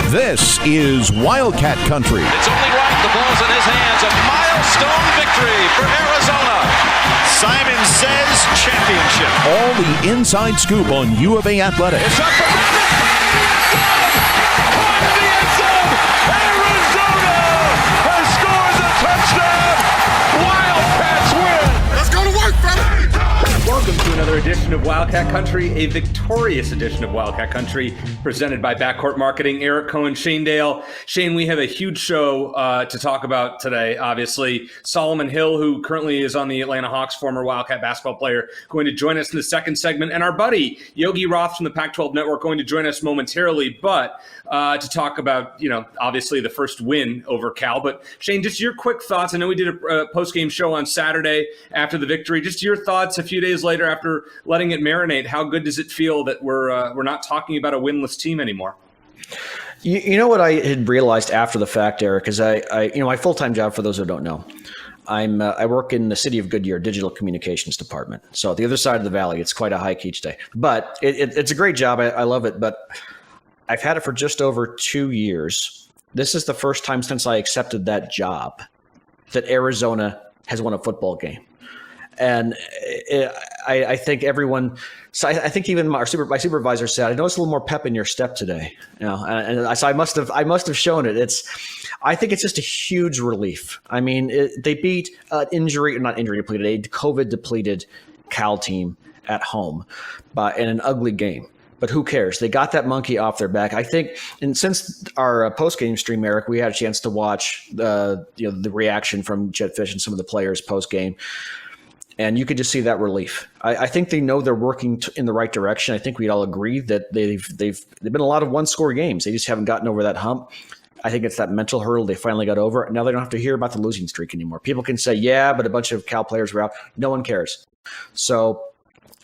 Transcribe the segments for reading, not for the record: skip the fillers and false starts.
This is Wildcat Country. It's only right. The ball's in his hands. A milestone victory for Arizona. Simon says championship. All the inside scoop on U of A athletics. It's up for the end zone. Arizona has scored the touchdown. Wildcats win. Let's go to work, brother. Welcome to another edition of Wildcat Country, a victorious edition of Wildcat Country, presented by Backcourt Marketing. Eric Cohen, Shane Dale. Shane, we have a huge show to talk about today, obviously. Solomon Hill, who currently is on the Atlanta Hawks, former Wildcat basketball player, going to join us in the second segment. And our buddy, Yogi Roth from the Pac-12 Network, going to join us momentarily, but to talk about, obviously the first win over Cal. But Shane, just your quick thoughts. I know we did a post-game show on Saturday after the victory. Just your thoughts a few days later after letting it marinate. How good does it feel that we're not talking about a winless team anymore? You know what I had realized after the fact, Eric, is my full-time job, for those who don't know, I work in the city of Goodyear digital communications department. So at the other side of the valley, it's quite a hike each day, but it's a great job. I love it, but I've had it for just over 2 years. This is the first time since I accepted that job that Arizona has won a football game. And I think everyone, so I think even my supervisor said, I noticed a little more pep in your step today. And so I must have shown it. I think it's just a huge relief. I mean, they beat not injury depleted, a COVID depleted Cal team at home in an ugly game. But who cares? They got that monkey off their back. I think, and since our post-game stream, Eric, we had a chance to watch the reaction from Jedd Fisch and some of the players post-game. And you could just see that relief. I think they know they're working in the right direction. I think we'd all agree that they've been a lot of one-score games. They just haven't gotten over that hump. I think it's that mental hurdle they finally got over. Now they don't have to hear about the losing streak anymore. People can say, yeah, but a bunch of Cal players were out. No one cares. So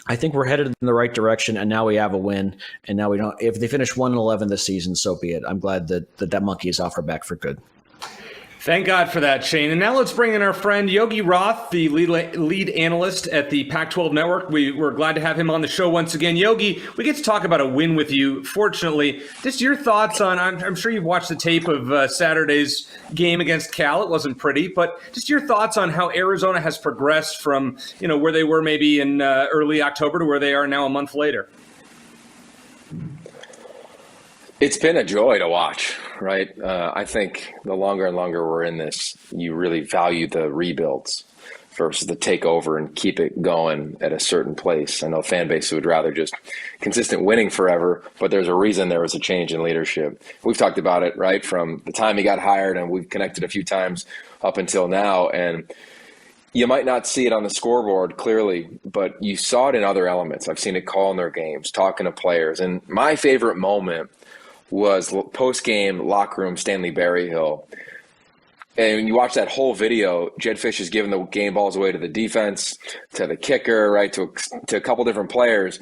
I think we're headed in the right direction, and now we have a win. And now we don't. If they finish 1-11 this season, so be it. I'm glad that monkey is off our back for good. Thank God for that, Shane. And now let's bring in our friend Yogi Roth, the lead analyst at the Pac-12 Network. We're glad to have him on the show once again. Yogi, we get to talk about a win with you, fortunately. Just your thoughts on, I'm sure you've watched the tape of Saturday's game against Cal. It wasn't pretty, but just your thoughts on how Arizona has progressed from, where they were maybe in early October to where they are now a month later. It's been a joy to watch, right? I think the longer and longer we're in this, you really value the rebuilds versus the takeover and keep it going at a certain place. I know fan base would rather just consistent winning forever, but there's a reason there was a change in leadership. We've talked about it, right, from the time he got hired, and we've connected a few times up until now. And you might not see it on the scoreboard clearly, but you saw it in other elements. I've seen it calling their games, talking to players. And my favorite moment was post-game locker room Stanley Berryhill. And when you watch that whole video, Jedd Fisch is giving the game balls away to the defense, to the kicker, right, to a couple different players.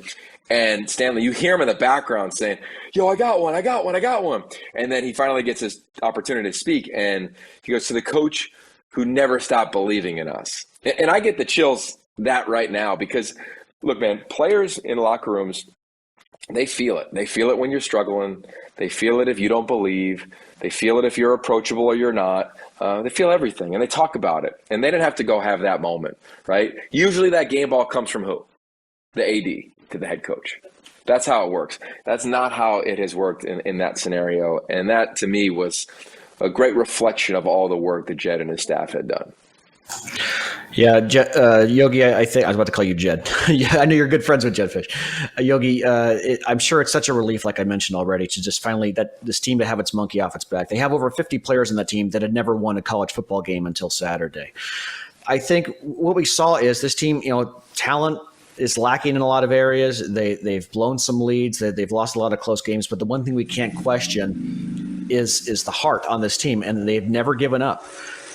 And Stanley, you hear him in the background saying, yo, I got one. And then he finally gets his opportunity to speak. And he goes, to the coach who never stopped believing in us. And I get the chills that right now because, look, man, players in locker rooms, they feel it. They feel it when you're struggling. They feel it if you don't believe. They feel it if you're approachable or you're not. They feel everything, and they talk about it. And they didn't have to go have that moment, right? Usually that game ball comes from who? The AD to the head coach. That's how it works. That's not how it has worked in that scenario. And that, to me, was a great reflection of all the work that Jedd and his staff had done. Yeah, Yogi, I think I was about to call you Jedd. Yeah, I know you're good friends with Jedd Fisch. Yogi, I'm sure it's such a relief, like I mentioned already, to just finally this team to have its monkey off its back. They have over 50 players in that team that had never won a college football game until Saturday. I think what we saw is this team, talent is lacking in a lot of areas. They've blown some leads. They've lost a lot of close games. But the one thing we can't question is the heart on this team, and they've never given up.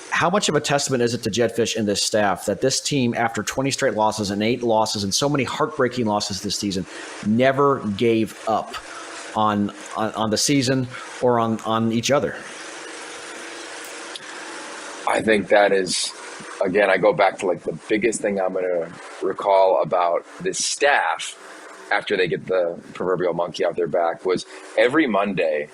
How much of a testament is it to Jedd Fisch and this staff that this team, after 20 straight losses and 8 losses and so many heartbreaking losses this season, never gave up on the season or on each other? I think that is, again, I go back to like the biggest thing I'm going to recall about this staff after they get the proverbial monkey off their back was every Monday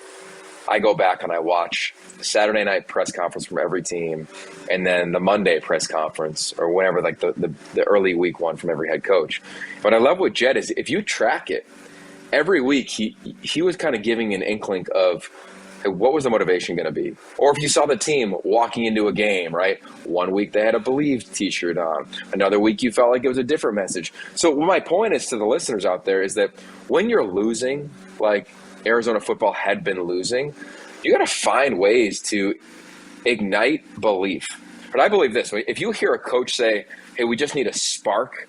I go back and I watch the Saturday night press conference from every team, and then the Monday press conference, or whenever, like the early week one from every head coach. What I love with Jed is if you track it, every week he was kind of giving an inkling of what was the motivation going to be? Or if you saw the team walking into a game, right? One week they had a Believe t-shirt on. Another week you felt like it was a different message. So what my point is to the listeners out there is that when you're losing, like Arizona football had been losing, you got to find ways to ignite belief. But I believe this, if you hear a coach say, hey, we just need a spark,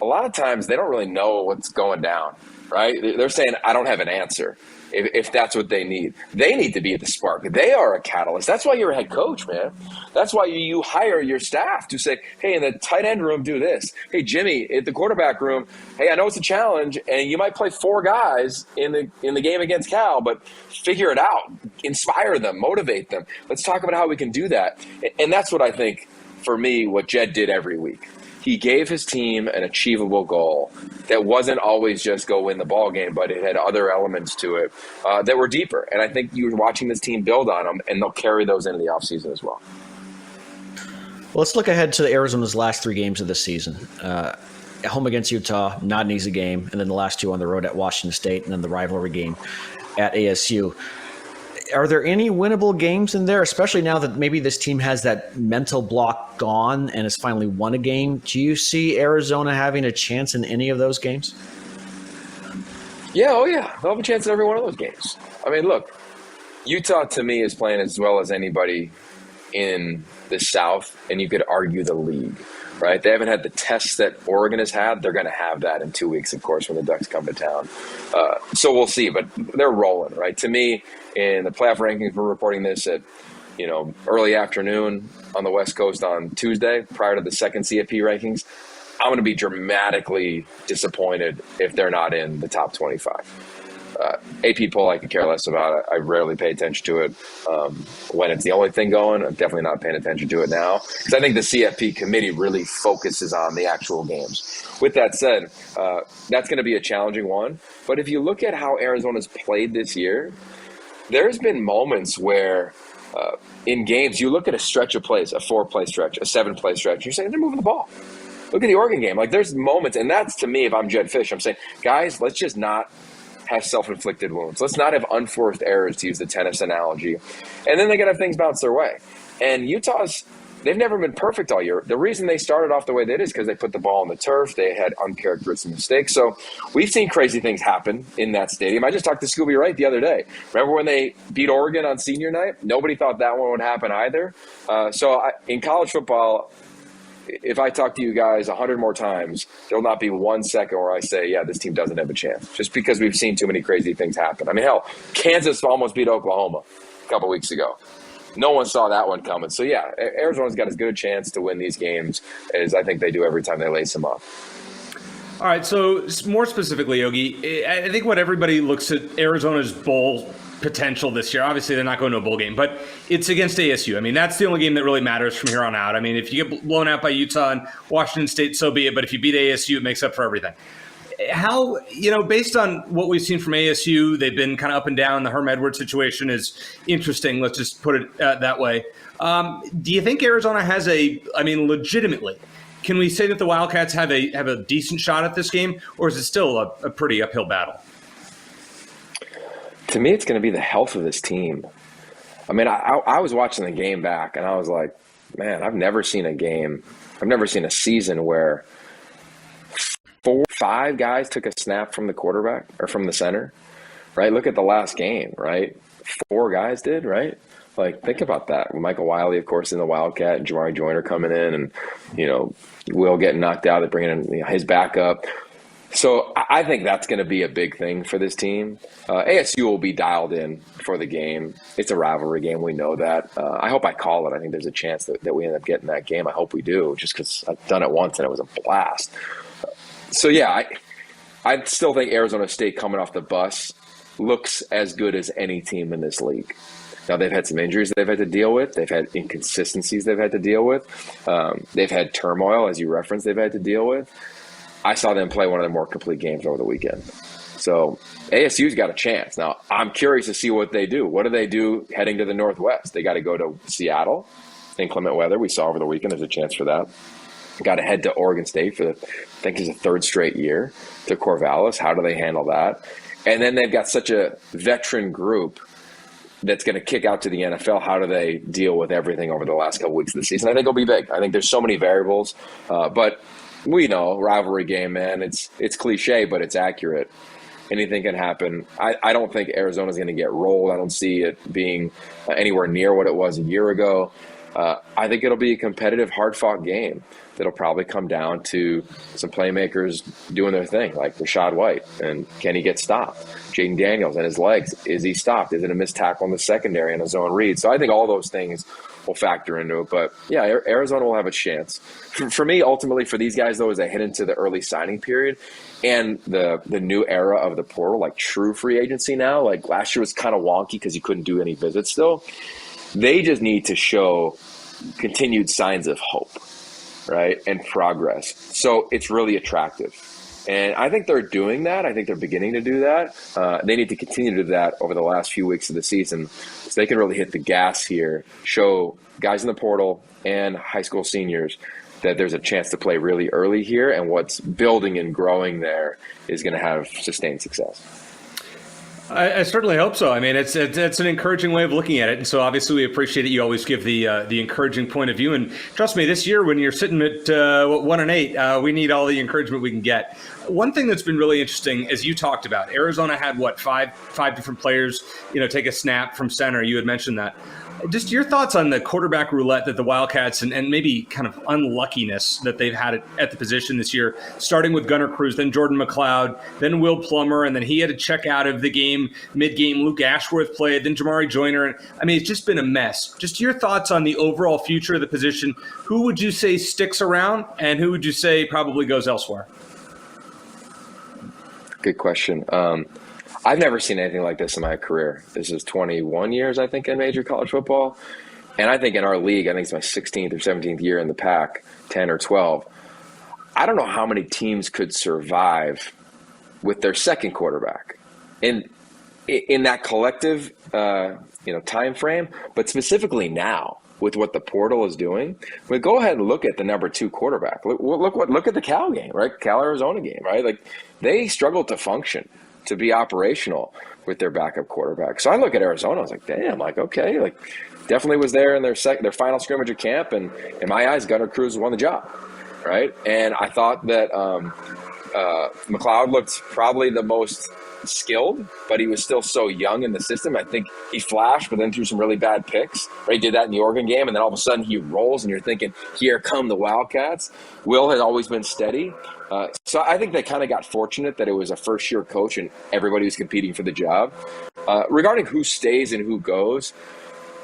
a lot of times they don't really know what's going down, right? They're saying, I don't have an answer. If that's what they need to be at the spark. They are a catalyst. That's why you're a head coach, man. That's why you hire your staff to say, hey, in the tight end room, do this. Hey, Jimmy, at the quarterback room, hey, I know it's a challenge, and you might play 4 guys in the game against Cal, but figure it out. Inspire them, motivate them. Let's talk about how we can do that. And that's what I think, for me, what Jed did every week. He gave his team an achievable goal that wasn't always just go win the ball game, but it had other elements to it that were deeper. And I think you were watching this team build on them, and they'll carry those into the offseason as well. Well, let's look ahead to Arizona's last 3 games of the season. At home against Utah, not an easy game, and then the last 2 on the road at Washington State, and then the rivalry game at ASU. Are there any winnable games in there, especially now that maybe this team has that mental block gone and has finally won a game? Do you see Arizona having a chance in any of those games? Yeah, they'll have a chance in every one of those games. I mean, look, Utah to me is playing as well as anybody in the South, and you could argue the league, right? They haven't had the tests that Oregon has had. They're going to have that in 2 weeks, of course, when the Ducks come to town. So we'll see, but they're rolling, right? To me, in the playoff rankings, we're reporting this at early afternoon on the West Coast on Tuesday, prior to the second CFP rankings. I'm going to be dramatically disappointed if they're not in the top 25. AP poll I could care less about. I rarely pay attention to it when it's the only thing going. I'm definitely not paying attention to it now because I think the CFP committee really focuses on the actual games. With that said, that's going to be a challenging one. But if you look at how Arizona's played this year, there's been moments where in games you look at a stretch of plays, a 4-play stretch, a 7-play stretch, you're saying they're moving the ball. Look at the Oregon game. Like there's moments, and that's to me, if I'm Jed Fish, I'm saying, guys, let's just not have self-inflicted wounds. Let's not have unforced errors, to use the tennis analogy. And then they got to have things bounce their way. And they've never been perfect all year. The reason they started off the way they did is because they put the ball on the turf. They had uncharacteristic mistakes. So we've seen crazy things happen in that stadium. I just talked to Scooby Wright the other day. Remember when they beat Oregon on senior night? Nobody thought that one would happen either. In college football, if I talk to you guys 100 more times, there'll not be 1 second where I say, yeah, this team doesn't have a chance, just because we've seen too many crazy things happen. I mean, hell, Kansas almost beat Oklahoma a couple weeks ago. No one saw that one coming. So, yeah, Arizona's got as good a chance to win these games as I think they do every time they lace them up. All right, so more specifically, Yogi, I think what everybody looks at Arizona's bowl potential this year, obviously they're not going to a bowl game, but it's against ASU. I mean, that's the only game that really matters from here on out. I mean, if you get blown out by Utah and Washington State, so be it, but if you beat ASU, it makes up for everything. How, based on what we've seen from ASU, they've been kind of up and down. The Herm Edwards situation is interesting. Let's just put it that way. Do you think Arizona has legitimately, can we say that the Wildcats have a decent shot at this game, or is it still a pretty uphill battle? To me, it's going to be the health of this team. I mean, I was watching the game back, and I was like, man, I've never seen a season where 4-5 guys took a snap from the quarterback or from the center, right? Look at the last game, right? 4 guys did, right? Like, think about that. Michael Wiley, of course, in the Wildcat, and Jamari Joyner coming in, and, Will getting knocked out. They're bringing in his backup. So I think that's going to be a big thing for this team. ASU will be dialed in for the game. It's a rivalry game. We know that. I hope I call it. I think there's a chance that we end up getting that game. I hope we do, just because I've done it once and it was a blast. So, yeah, I still think Arizona State coming off the bus looks as good as any team in this league. Now, they've had some injuries they've had to deal with. They've had inconsistencies they've had to deal with. They've had turmoil, as you referenced, they've had to deal with. I saw them play one of their more complete games over the weekend. So ASU's got a chance. Now, I'm curious to see what they do. What do they do heading to the Northwest? They got to go to Seattle, inclement weather. We saw over the weekend there's a chance for that. Got to head to Oregon State for, I think it's a third straight year, to Corvallis. How do they handle that? And then they've got such a veteran group that's going to kick out to the NFL. How do they deal with everything over the last couple weeks of the season? I think it'll be big. I think there's so many variables, but we know rivalry game, man. It's cliche, but it's accurate. Anything can happen. I don't think Arizona's going to get rolled. I don't see it being anywhere near what it was a year ago. I think it'll be a competitive, hard-fought game that'll probably come down to some playmakers doing their thing, like Rashad White. And can he get stopped? Jaden Daniels and his legs. Is he stopped? Is it a missed tackle in the secondary and a zone read? So I think all those things will factor into it. But, yeah, Arizona will have a chance. For me, ultimately, for these guys, though, as they head into the early signing period and the new era of the portal, like true free agency now, like last year was kind of wonky because you couldn't do any visits still. They just need to show continued signs of hope, right, and progress. So it's really attractive. And I think they're doing that. I think they're beginning to do that. They need to continue to do that over the last few weeks of the season so they can really hit the gas here, show guys in the portal and high school seniors that there's a chance to play really early here, and what's building and growing there is going to have sustained success. I certainly hope so. I mean, it's an encouraging way of looking at it, and so obviously we appreciate it. You always give the encouraging point of view, and trust me, this year when you're sitting at 1-8, we need all the encouragement we can get. One thing that's been really interesting, as you talked about, Arizona had five different players, take a snap from center. You had mentioned that. Just your thoughts on the quarterback roulette that the Wildcats and maybe kind of unluckiness that they've had at the position this year, starting with Gunnar Cruz, then Jordan McLeod, then Will Plummer, and then he had to check out of the game mid-game. Luke Ashworth played, then Jamari Joyner. I mean, it's just been a mess. Just your thoughts on the overall future of the position. Who would you say sticks around, and who would you say probably goes elsewhere? Good question. I've never seen anything like this in my career. This is 21 years, I think, in major college football. And I think in our league, I think it's my 16th or 17th year in the Pac, 10 or 12. I don't know how many teams could survive with their second quarterback in that collective time frame, but specifically now with what the portal is doing. But go ahead and look at the number 2 quarterback. Look at the Cal game, right? Cal Arizona game, right? Like they struggled to function, to be operational with their backup quarterback. So I look at Arizona, I was like, damn, like, okay, like definitely was there in their final scrimmage of camp. And in my eyes, Gunnar Cruz won the job, right? And I thought that McLeod looked probably the most skilled, but he was still so young in the system. I think he flashed, but then threw some really bad picks. Right? He did that in the Oregon game, and then all of a sudden he rolls, and you're thinking, here come the Wildcats. Will has always been steady. So I think they kind of got fortunate that it was a first-year coach and everybody was competing for the job. Regarding who stays and who goes,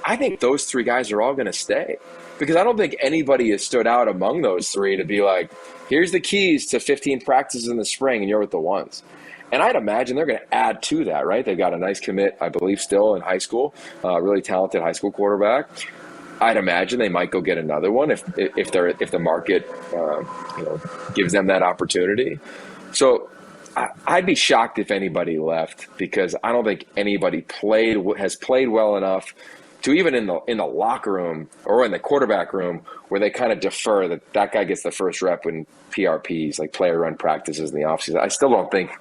I think those 3 guys are all going to stay because I don't think anybody has stood out among those 3 to be like, here's the keys to 15 practices in the spring and you're with the ones. And I'd imagine they're going to add to that, right? They've got a nice commit, I believe, still in high school, really talented high school quarterback. I'd imagine they might go get another one if the market gives them that opportunity. So I'd be shocked if anybody left because I don't think anybody has played well enough to even in the locker room or in the quarterback room where they kind of defer that guy gets the first rep in PRPs, like player run practices in the offseason. I still don't think –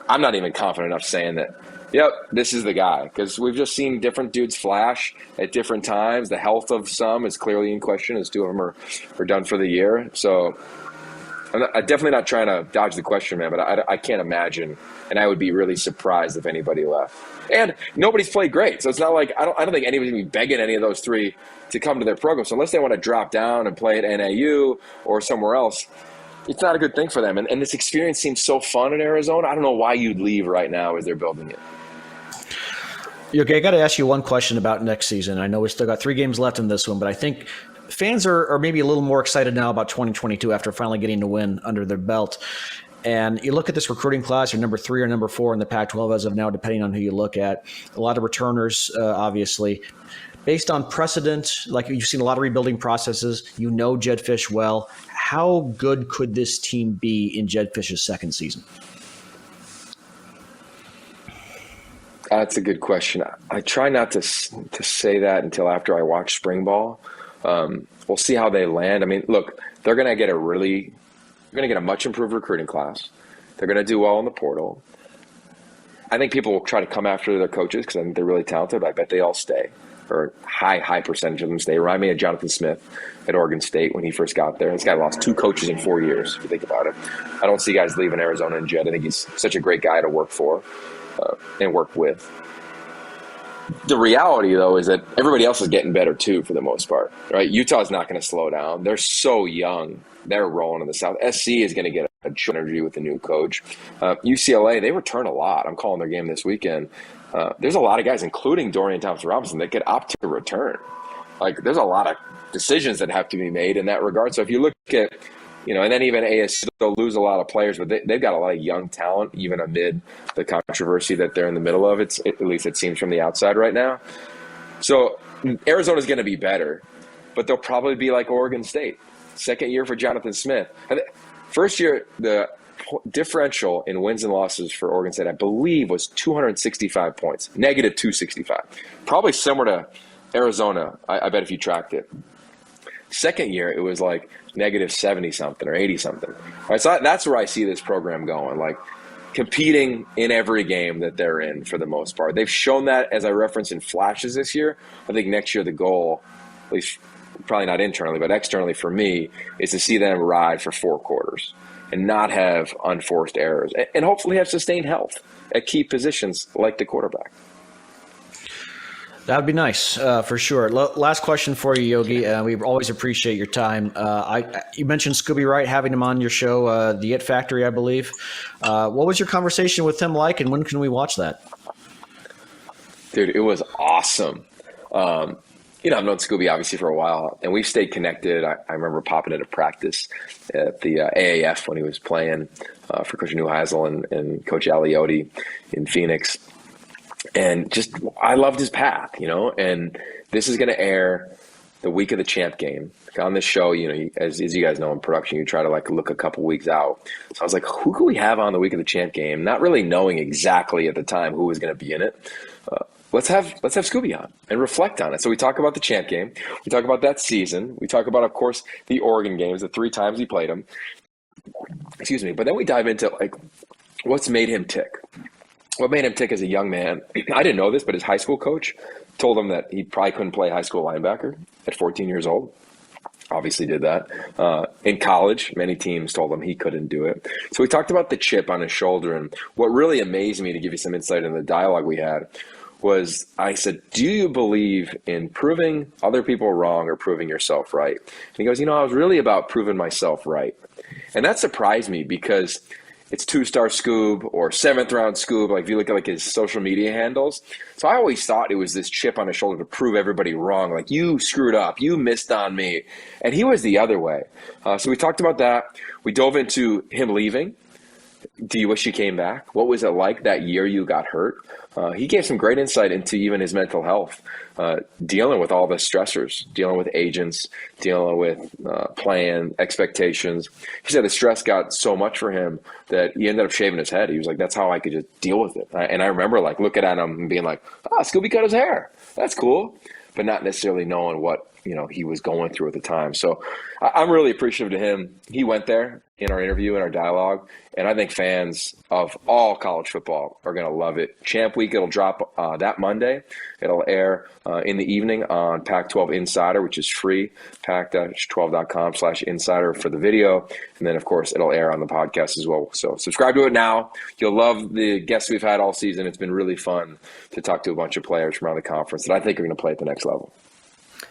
I'm not even confident enough saying that, yep, this is the guy, because we've just seen different dudes flash at different times. The health of some is clearly in question as 2 of them are done for the year. So I'm definitely not trying to dodge the question, man, but I can't imagine, and I would be really surprised if anybody left. And nobody's played great, so it's not like I don't think anybody's going to be begging any of those 3 to come to their program. So unless they want to drop down and play at NAU or somewhere else, it's not a good thing for them. And this experience seems so fun in Arizona. I don't know why you'd leave right now as they're building it. Okay, I got to ask you one question about next season. I know we still got 3 games left in this one, but I think fans are maybe a little more excited now about 2022 after finally getting a win under their belt. And you look at this recruiting class, you're number 3 or number 4 in the Pac-12 as of now, depending on who you look at. A lot of returners, obviously. Based on precedent, like you've seen a lot of rebuilding processes, you know Jedd Fisch well. How good could this team be in Jedd Fisch's second season? That's a good question. I try not to say that until after I watch spring ball. We'll see how they land. I mean, look, they're going to get a much improved recruiting class. They're going to do well in the portal. I think people will try to come after their coaches because I think they're really talented. But I bet they all stay, or high percentage of them stay. Remind me of Jonathan Smith at Oregon State when he first got there. This guy lost 2 coaches in 4 years, if you think about it. I don't see guys leaving Arizona and Jet. I think he's such a great guy to work for and work with. The reality, though, is that everybody else is getting better, too, for the most part. Right? Utah's not going to slow down. They're so young. They're rolling in the South. SC is going to get a energy with the new coach. UCLA, they return a lot. I'm calling their game this weekend. There's a lot of guys, including Dorian Thompson-Robinson, that could opt to return. Like, there's a lot of decisions that have to be made in that regard. So if you look at, and then even ASU, they'll lose a lot of players, but they've got a lot of young talent, even amid the controversy that they're in the middle of. At least it seems from the outside right now. So Arizona's going to be better, but they'll probably be like Oregon State. Second year for Jonathan Smith. First year, the differential in wins and losses for Oregon State, I believe, was 265 points, negative 265. Probably similar to Arizona, I bet, if you tracked it. Second year, it was like negative 70-something or 80-something. All right, so that's where I see this program going, like competing in every game that they're in for the most part. They've shown that, as I referenced, in flashes this year. I think next year the goal, at least probably not internally, but externally for me, is to see them ride for 4 quarters and not have unforced errors and hopefully have sustained health at key positions like the quarterback. That would be nice, for sure. Last question for you, Yogi. We always appreciate your time. You mentioned Scooby Wright, having him on your show, The It Factory, I believe. What was your conversation with him like, and when can we watch that? Dude, it was awesome. I've known Scooby obviously for a while, and we've stayed connected. I remember popping into practice at the AAF when he was playing for Coach Neuheisel and Coach Aliotti in Phoenix. And just, I loved his path, and this is going to air the week of the champ game. On this show, as you guys know in production, you try to look a couple weeks out. So I was like, who can we have on the week of the champ game? Not really knowing exactly at the time who was going to be in it. Let's have Scooby on and reflect on it. So we talk about the champ game. We talk about that season. We talk about, of course, the Oregon games, the 3 times he played them. Excuse me. But then we dive into what's made him tick. What made him tick as a young man? I didn't know this, but his high school coach told him that he probably couldn't play high school linebacker at 14 years old. Obviously did that. In college, many teams told him he couldn't do it. So we talked about the chip on his shoulder. And what really amazed me, to give you some insight in the dialogue we had, was I said, do you believe in proving other people wrong or proving yourself right? And he goes, I was really about proving myself right. And that surprised me because it's 2-star Scoob or 7th round Scoob, if you look at his social media handles. So I always thought it was this chip on his shoulder to prove everybody wrong. You screwed up, you missed on me. And he was the other way. So we talked about that. We dove into him leaving. Do you wish you came back? What was it like that year you got hurt? He gave some great insight into even his mental health, dealing with all the stressors, dealing with agents, dealing with playing, expectations. He said the stress got so much for him that he ended up shaving his head. He was like, that's how I could just deal with it. And I remember looking at him and being like, Scooby cut his hair. That's cool. But not necessarily knowing what he was going through at the time. So I'm really appreciative to him. He went there in our interview, in our dialogue, and I think fans of all college football are going to love it. Champ Week, it'll drop that Monday. It'll air in the evening on Pac-12 Insider, which is free, pac-12.com/insider for the video. And then, of course, it'll air on the podcast as well. So subscribe to it now. You'll love the guests we've had all season. It's been really fun to talk to a bunch of players from around the conference that I think are going to play at the next level.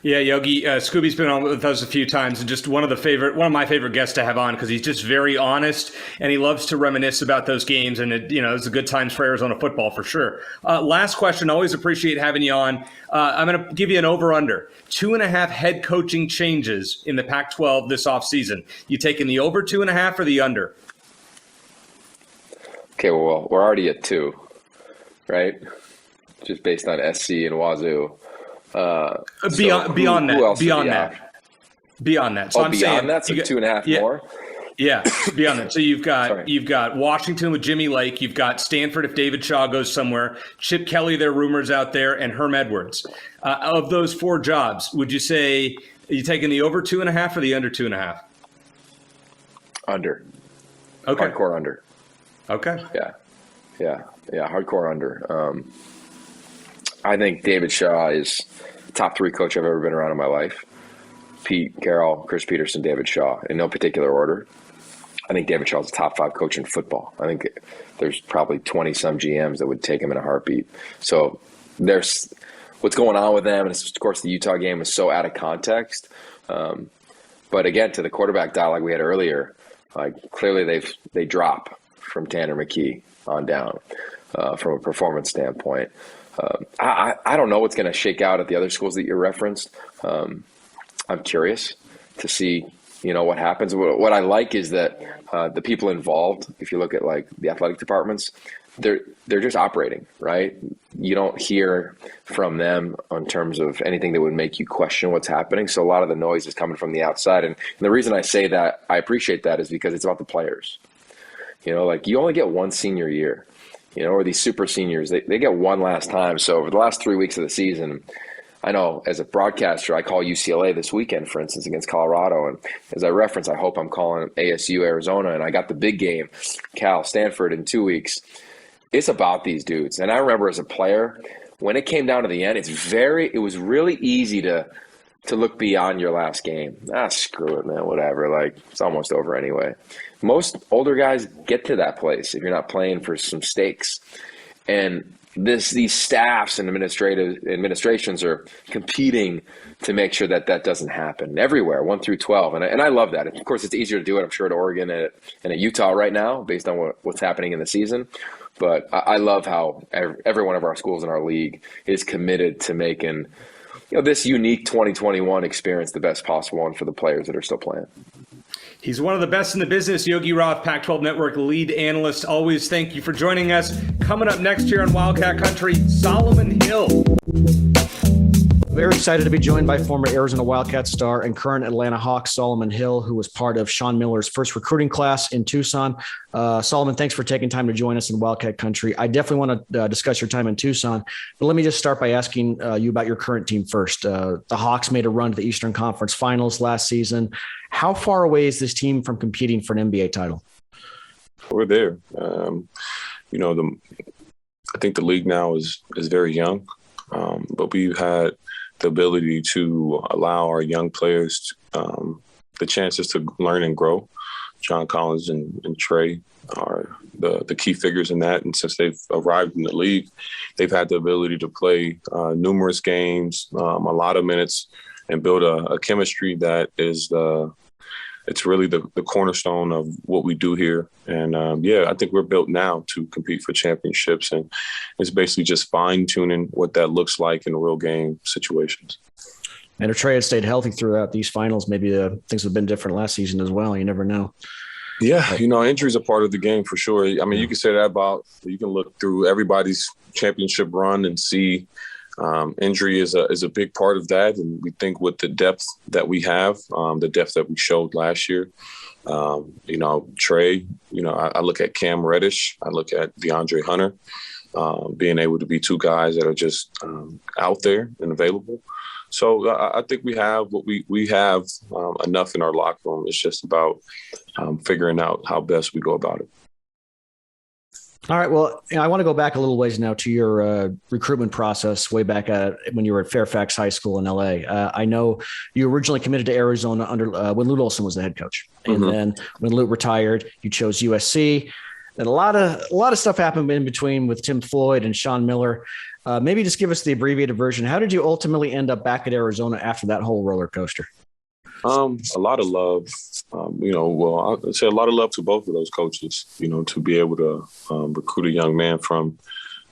Yeah, Yogi, Scooby's been on with us a few times, and just one of my favorite guests to have on because he's just very honest and he loves to reminisce about those games, and it's a good times for Arizona football for sure. Last question, always appreciate having you on. I'm going to give you an over/under. 2.5 head coaching changes in the Pac-12 this offseason. You taking the over 2.5 or the under? Okay, well, we're already at 2, right? Just based on SC and Wazoo. Beyond that. So I'm beyond saying that, so 2.5 more. Yeah, be on it. So you've got Washington with Jimmy Lake. You've got Stanford if David Shaw goes somewhere. Chip Kelly, there are rumors out there, and Herm Edwards. Of those 4 jobs, would you say are you taking the over 2.5 or the under 2.5? Under. Okay. Hardcore under. Okay. Yeah. Hardcore under. I think David Shaw is the top 3 coach I've ever been around in my life. Pete Carroll, Chris Peterson, David Shaw, in no particular order. I think David Shaw's a top 5 coach in football. I think there's probably 20-some GMs that would take him in a heartbeat. So there's what's going on with them, and of course the Utah game was so out of context. But again, to the quarterback dialogue we had earlier, clearly they drop from Tanner McKee on down from a performance standpoint. I don't know what's going to shake out at the other schools that you referenced. I'm curious to see, what happens. What I like is that the people involved, if you look at like the athletic departments, they're just operating, right? You don't hear from them in terms of anything that would make you question what's happening. So a lot of the noise is coming from the outside. And the reason I say that, I appreciate that, is because it's about the players. You only get one senior year, or these super seniors, they get one last time. So over the last 3 weeks of the season, I know as a broadcaster, I call UCLA this weekend, for instance, against Colorado. And as I reference, I hope I'm calling ASU, Arizona. And I got the big game, Cal, Stanford in 2 weeks. It's about these dudes. And I remember as a player, when it came down to the end, it was really easy to look beyond your last game. Screw it, man, whatever. It's almost over anyway. Most older guys get to that place if you're not playing for some stakes. And these staffs and administrations are competing to make sure that doesn't happen everywhere, 1 through 12. And I love that. Of course, it's easier to do it, I'm sure, at Oregon and at Utah right now based on what's happening in the season. But I love how every one of our schools in our league is committed to making this unique 2021 experience the best possible one for the players that are still playing. He's one of the best in the business. Yogi Roth, Pac-12 Network lead analyst. Always thank you for joining us. Coming up next year on Wildcat Country, Solomon Hill. Very excited to be joined by former Arizona Wildcat star and current Atlanta Hawk Solomon Hill, who was part of Sean Miller's first recruiting class in Tucson. Solomon, thanks for taking time to join us in Wildcat Country. I definitely want to discuss your time in Tucson, but let me just start by asking you about your current team first. The Hawks made a run to the Eastern Conference Finals last season. How far away is this team from competing for an NBA title? We're there. I think the league now is very young, but we've had the ability to allow our young players the chances to learn and grow. John Collins and Trey are the key figures in that. And since they've arrived in the league, they've had the ability to play numerous games, a lot of minutes, and build a chemistry that is it's really the cornerstone of what we do here. And I think we're built now to compete for championships, and it's basically just fine tuning what that looks like in real game situations. And if Trey had stayed healthy throughout these finals, maybe things would have been different last season as well. You never know. Yeah, injuries are part of the game for sure. I mean, you can say that you can look through everybody's championship run and see injury is a big part of that. And we think with the depth that we have, the depth that we showed last year, Trey, I look at Cam Reddish, I look at DeAndre Hunter, being able to be 2 guys that are just out there and available. So I think we have what we have enough in our locker room. It's just about figuring out how best we go about it. All right. Well, I want to go back a little ways now to your recruitment process way back when you were at Fairfax High School in LA. I know you originally committed to Arizona under when Lute Olson was the head coach. And then when Lute retired, you chose USC. And a lot of stuff happened in between with Tim Floyd and Sean Miller. Maybe just give us the abbreviated version. How did you ultimately end up back at Arizona after that whole roller coaster? A lot of love, I'd say a lot of love to both of those coaches, to be able to recruit a young man from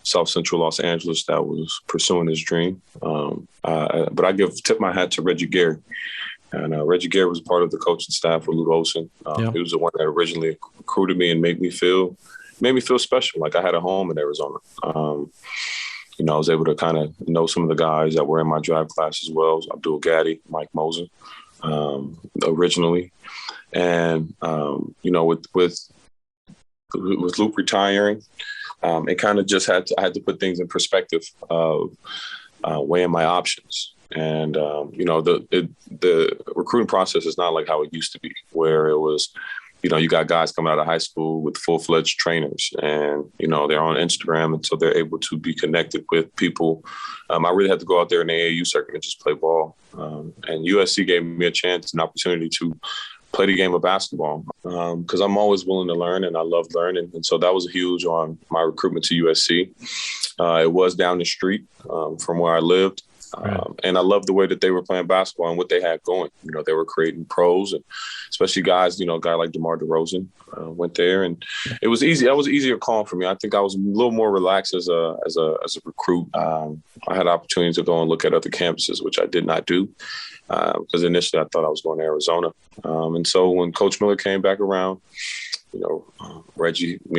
South Central Los Angeles that was pursuing his dream. But I tip my hat to Reggie Gary. And Reggie Gary was part of the coaching staff with Lute Olson. He was the one that originally recruited me and made me feel special, like I had a home in Arizona. I was able to kind of know some of the guys that were in my drive class as well, Abdul Gaddy, Mike Moser. originally. And, with Luke retiring, it kind of just I had to put things in perspective of weighing my options. And, the recruiting process is not like how it used to be, where it was, you got guys coming out of high school with full-fledged trainers and, they're on Instagram. And so they're able to be connected with people. I really had to go out there in the AAU circuit and just play ball. And USC gave me a chance, an opportunity to play the game of basketball because I'm always willing to learn and I love learning. And so that was huge on my recruitment to USC. It was down the street from where I lived. And I loved the way that they were playing basketball and what they had going. They were creating pros, and especially guys, a guy like DeMar DeRozan went there, and it was easy. That was an easier call for me. I think I was a little more relaxed as a recruit. I had opportunities to go and look at other campuses, which I did not do because initially I thought I was going to Arizona. And so when Coach Miller came back around, me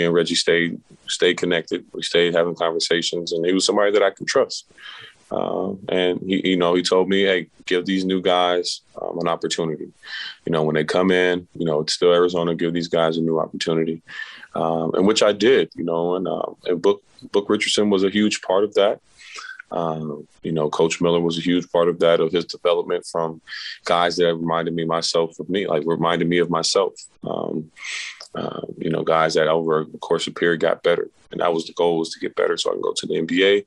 and Reggie stayed connected. We stayed having conversations, and he was somebody that I could trust. And he told me, hey, give these new guys an opportunity. When they come in, it's still Arizona, give these guys a new opportunity. And which I did, and Book Richardson was a huge part of that. Coach Miller was a huge part of that, of his development from guys that reminded me of myself. Guys that over the course of a period got better. And that was the goal, was to get better so I can go to the NBA.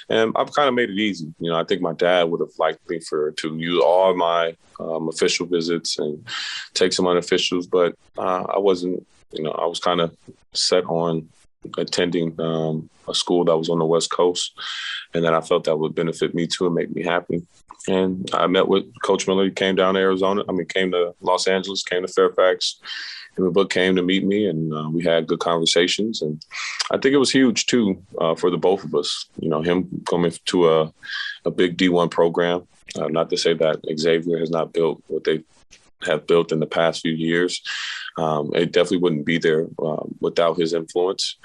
And I've kind of made it easy. I think my dad would have liked me to use all my official visits and take some unofficials, but I wasn't, I was kind of set on attending a school that was on the West Coast, and that I felt that would benefit me too and make me happy. And I met with Coach Miller. He came down to came to Los Angeles, came to Fairfax. And the book came to meet me, and we had good conversations. And I think it was huge, too, for the both of us. Him coming to a big D1 program, not to say that Xavier has not built what they have built in the past few years. It definitely wouldn't be there without his influence.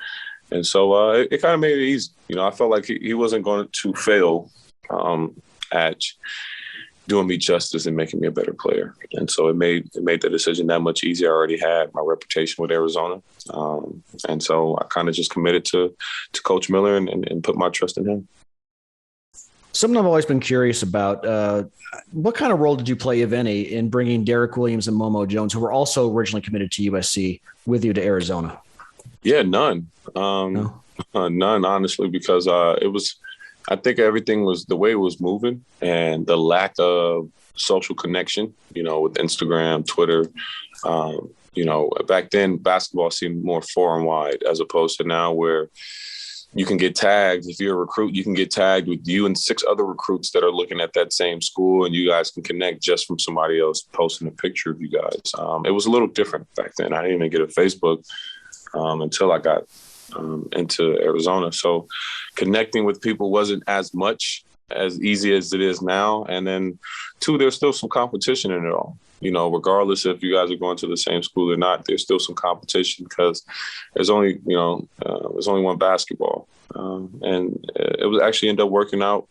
And so it kind of made it easy. I felt like he wasn't going to fail at doing me justice and making me a better player. And so it made the decision that much easier. I already had my reputation with Arizona. And so I kind of just committed to Coach Miller and put my trust in him. Something I've always been curious about, what kind of role did you play, if any, in bringing Derek Williams and Momo Jones, who were also originally committed to USC, with you to Arizona? Yeah, none. No? None, honestly, because I think everything was the way it was moving and the lack of social connection, with Instagram, Twitter. Back then basketball seemed more far and wide as opposed to now where you can get tagged. If you're a recruit, you can get tagged with you and 6 other recruits that are looking at that same school, and you guys can connect just from somebody else posting a picture of you guys. It was a little different back then. I didn't even get a Facebook until I got into Arizona. So connecting with people wasn't as easy as it is now. And then 2, there's still some competition in it all. Regardless if you guys are going to the same school or not, there's still some competition because there's only one basketball. And it was actually ended up working out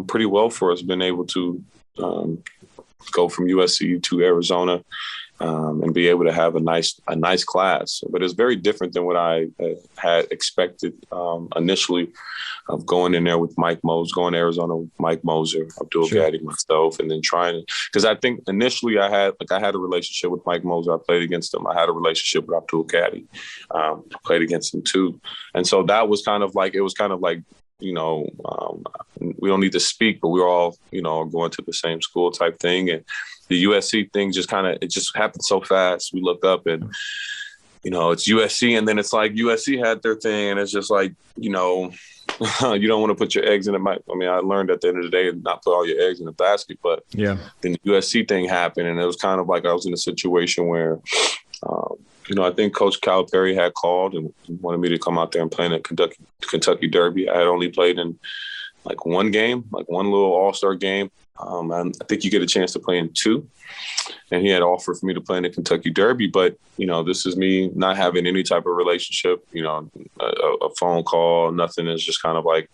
pretty well for us, being able to go from USC to Arizona. And be able to have a nice class. But it's very different than what I had expected initially, of going in there with Mike Moser, going to Arizona with Mike Moser, Abdul Gaddy, myself, and then because I think initially I had a relationship with Mike Moser. I played against him. I had a relationship with Abdul Gaddy. Played against him too. And so that was kind of like, we don't need to speak, but we're all, going to the same school type thing. And the USC thing it just happened so fast. We looked up and, it's USC, and then it's like USC had their thing, and it's just like, you don't want to put your eggs in it. I learned at the end of the day not put all your eggs in the basket, but then the USC thing happened, and it was kind of like I was in a situation where, I think Coach Calipari had called and wanted me to come out there and play in a Kentucky Derby. I had only played in one game, one little all-star game. And I think you get a chance to play in 2. And he had offered for me to play in the Kentucky Derby. But, this is me not having any type of relationship, a phone call, nothing. Is just kind of like,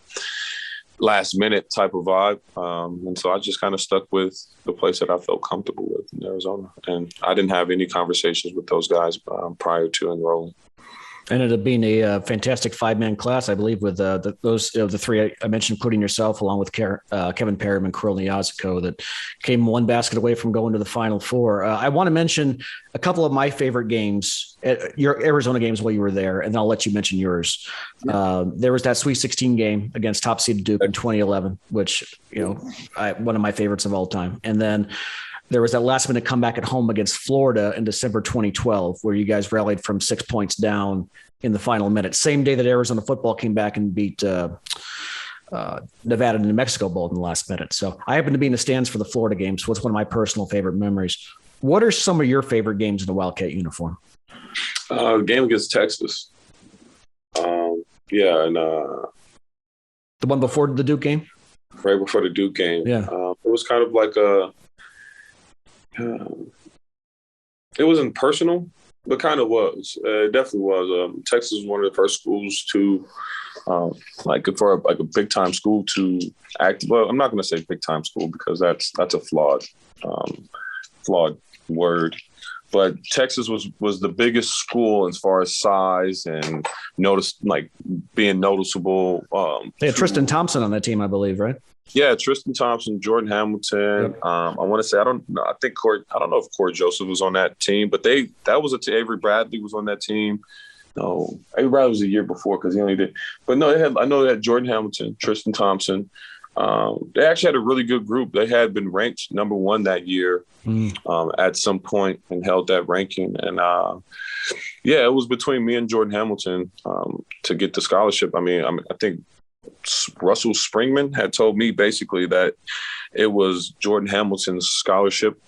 last minute type of vibe. And so I just kind of stuck with the place that I felt comfortable with in Arizona. And I didn't have any conversations with those guys prior to enrolling. Ended up being a fantastic 5-man class, I believe, with the three I mentioned, including yourself, along with Kevin Perriman, Kirill Niaziko, that came one basket away from going to the Final Four. I want to mention a couple of my favorite games, your Arizona games while you were there, and then I'll let you mention yours. Yeah. There was that Sweet 16 game against top-seeded Duke in 2011, which, one of my favorites of all time. And then there was that last-minute comeback at home against Florida in December 2012, where you guys rallied from 6 points down in the final minute. Same day that Arizona football came back and beat Nevada and New Mexico both in the last minute. So I happen to be in the stands for the Florida game, so it's one of my personal favorite memories. What are some of your favorite games in a Wildcat uniform? Game against Texas. And the one before the Duke game? Right before the Duke game. Yeah. It was kind of like it wasn't personal, but kind of was. It definitely was. Texas was one of the first schools to, for a big time school to act. Well, I'm not going to say big time school because that's a flawed word. But Texas was the biggest school as far as size and being noticeable. They had Tristan Thompson on that team, I believe, right? Yeah, Tristan Thompson, Jordan Hamilton. Yep. I want to say I don't know if Corey Joseph was on that team, but that was Avery Bradley was on that team. No, Avery Bradley was a year before because he only did. But no, I know they had Jordan Hamilton, Tristan Thompson. They actually had a really good group. They had been ranked number 1 that year at some point and held that ranking. And it was between me and Jordan Hamilton to get the scholarship. I think Russell Springman had told me basically that it was Jordan Hamilton's scholarship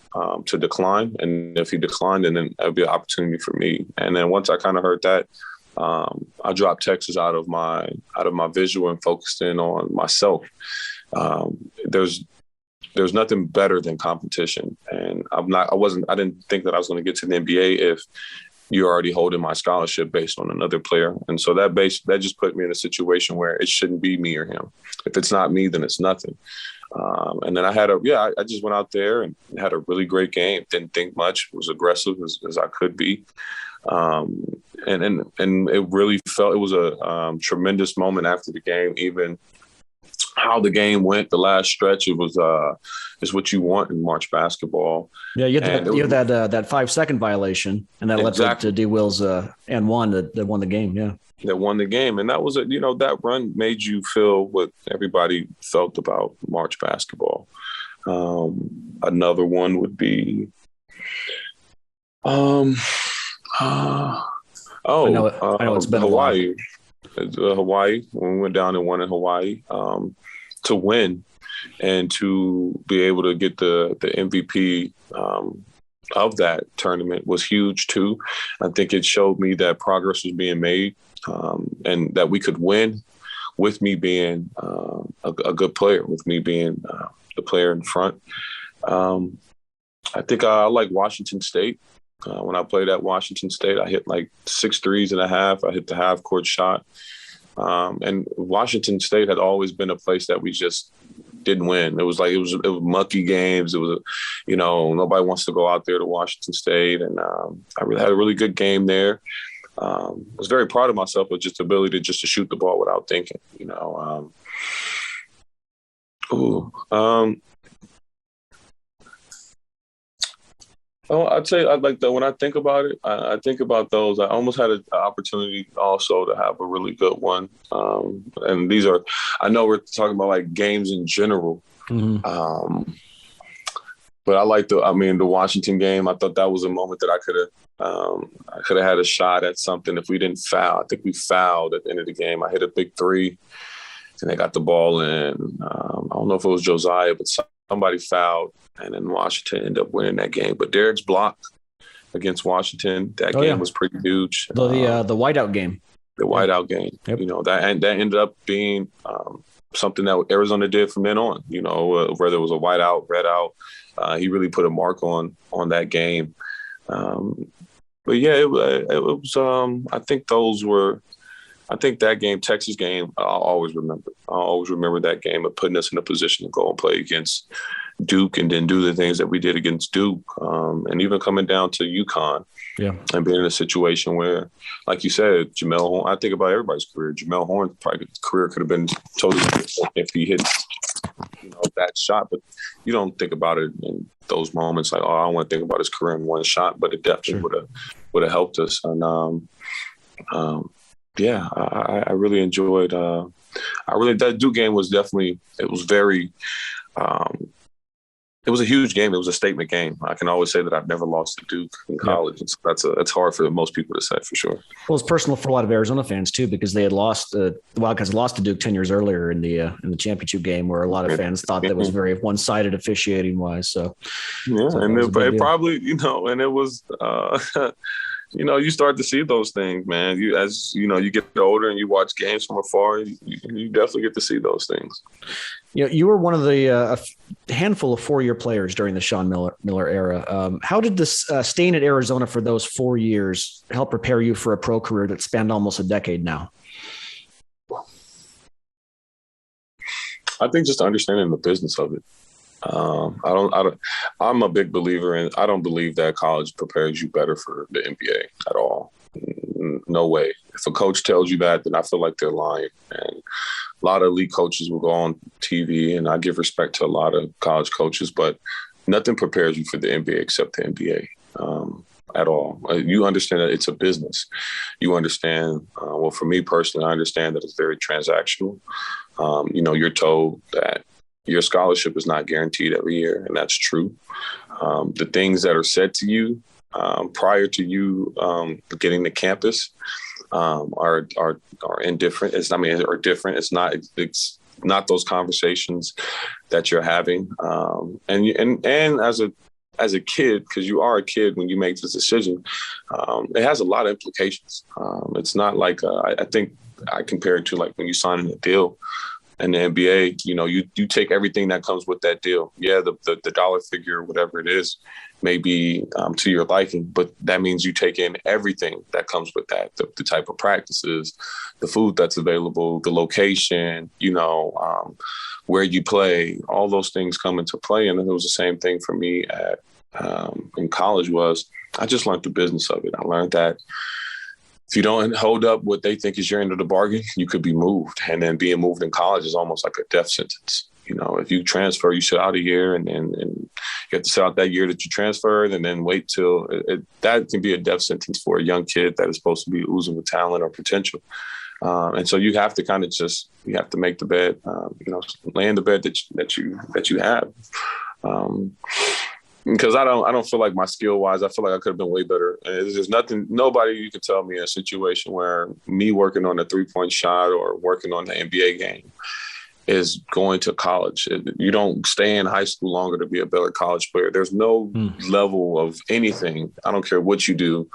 to decline. And if he declined, then that would be an opportunity for me. And then once I kind of heard that, I dropped Texas out of my visual and focused in on myself. There's nothing better than competition. And I didn't think that I was going to get to the NBA if you're already holding my scholarship based on another player. And so that just put me in a situation where it shouldn't be me or him. If it's not me, then it's nothing. And then I just went out there and had a really great game. Didn't think much, was aggressive as I could be. And it really it was a tremendous moment after the game, even how the game went, the last stretch, it was is what you want in March basketball. Yeah, you had that 5-second violation, and that led to D. Will's and one that won the game. Yeah, that won the game, and that was that run made you feel what everybody felt about March basketball. Another one would be, I know it's been Hawaii. Hawaii, when we went down and won in Hawaii, to win and to be able to get the MVP of that tournament was huge too. I think it showed me that progress was being made and that we could win with me being a good player, with me being the player in front. I think I like Washington State. When I played at Washington State, I hit like 6 threes and a half. I hit the half court shot. And Washington State had always been a place that we just didn't win. It was mucky games. It was, nobody wants to go out there to Washington State. And I really had a really good game there. I was very proud of myself with just the ability to shoot the ball without thinking, I'd say when I think about it, I think about those. I almost had an opportunity also to have a really good one. And I know we're talking about like games in general. Mm-hmm. But I like the Washington game. I thought that was a moment that I could have had a shot at something if we didn't foul. I think we fouled at the end of the game. I hit a big 3 and they got the ball in. I don't know if it was Josiah, but somebody fouled, and then Washington ended up winning that game. But Derek's block against Washington, that game was pretty huge. The whiteout game. The whiteout game. Yep. That ended up being something that Arizona did from then on. Whether it was a whiteout, red out, he really put a mark on that game. But yeah, it was. I think those were I think that game, Texas game, I'll always remember. I'll always remember that game of putting us in a position to go and play against Duke and then do the things that we did against Duke, and even coming down to UConn. Yeah. And being in a situation where, like you said, Jamel Horn, I think about everybody's career. Jamel Horn's career could have been totally different if he hit that shot. But you don't think about it in those moments like, oh, I don't want to think about his career in one shot. But it definitely would have helped us. And I really enjoyed. That Duke game was definitely. It was very. It was a huge game. It was a statement game. I can always say that I've never lost to Duke in college. Yep. That's hard for most people to say, for sure. Well, it's personal for a lot of Arizona fans too, because they had lost the Wildcats lost to Duke 10 years earlier in the championship game, where a lot of fans thought that was very one-sided officiating wise. So and it probably, and it was. You start to see those things, man. You get older and you watch games from afar, you definitely get to see those things. You were one of the handful of 4-year players during the Sean Miller era. How did this staying at Arizona for those 4 years help prepare you for a pro career that spanned almost a decade now? I think just understanding the business of it. I'm a big believer in, I don't believe that college prepares you better for the NBA at all. No way. If a coach tells you that, then I feel like they're lying. And a lot of elite coaches will go on TV, and I give respect to a lot of college coaches, but nothing prepares you for the NBA except the NBA at all. You understand that it's a business. You understand, well, for me personally, I understand that it's very transactional. You're told that your scholarship is not guaranteed every year, and that's true. The things that are said to you prior to you getting to campus are indifferent. Are different. It's not those conversations that you're having. And as a kid, because you are a kid when you make this decision, it has a lot of implications. It's not like I think I compare it to like when you sign a deal. In the NBA, you take everything that comes with that deal. Yeah, the dollar figure, whatever it is, may be to your liking, but that means you take in everything that comes with that, the type of practices, the food that's available, the location, where you play, all those things come into play. And it was the same thing for me in college. I just learned the business of it. I learned that if you don't hold up what they think is your end of the bargain, you could be moved. And then being moved in college is almost like a death sentence. If you transfer, you sit out a year and you have to sit out that year that you transferred and then wait till that can be a death sentence for a young kid that is supposed to be oozing with talent or potential. And so you have to kind of you have to make the bed, lay in the bed that you have. Because I don't feel like my skill wise, I feel like I could have been way better. There's nobody you can tell me in a situation where me working on a 3-point shot or working on the NBA game is going to college. You don't stay in high school longer to be a better college player. There's no level of anything, I don't care what you do,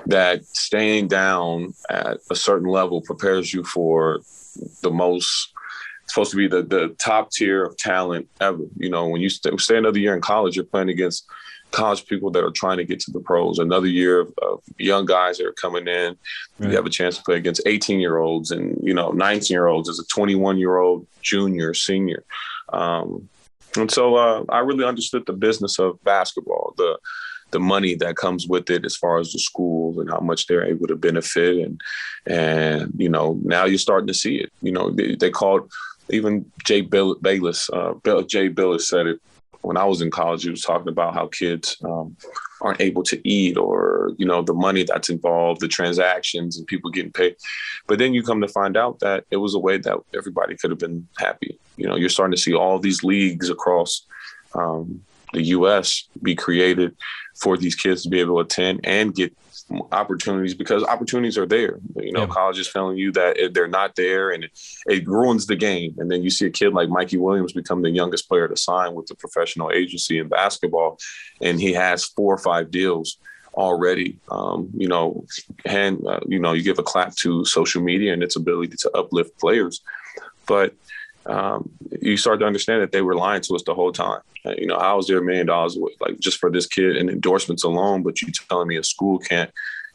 that staying down at a certain level prepares you for the most. It's supposed to be the top tier of talent ever. When you stay another year in college, you're playing against college people that are trying to get to the pros. Another year of young guys that are coming in. Right. You have a chance to play against 18-year-olds and, 19-year-olds as a 21-year-old junior, senior. And so I really understood the business of basketball, the money that comes with it as far as the schools and how much they're able to benefit. And now you're starting to see it. They called even Jay Bilas said it when I was in college. He was talking about how kids aren't able to eat or, the money that's involved, the transactions and people getting paid. But then you come to find out that it was a way that everybody could have been happy. You're starting to see all these leagues across the U.S. be created for these kids to be able to attend and get opportunities, because opportunities are there. College is telling you that they're not there, and it ruins the game. And then you see a kid like Mikey Williams become the youngest player to sign with the professional agency in basketball, and he has 4 or 5 deals already. You give a clap to social media and its ability to uplift players, but you start to understand that they were lying to us the whole time. How is there $1 million just for this kid and endorsements alone, but you telling me a school can't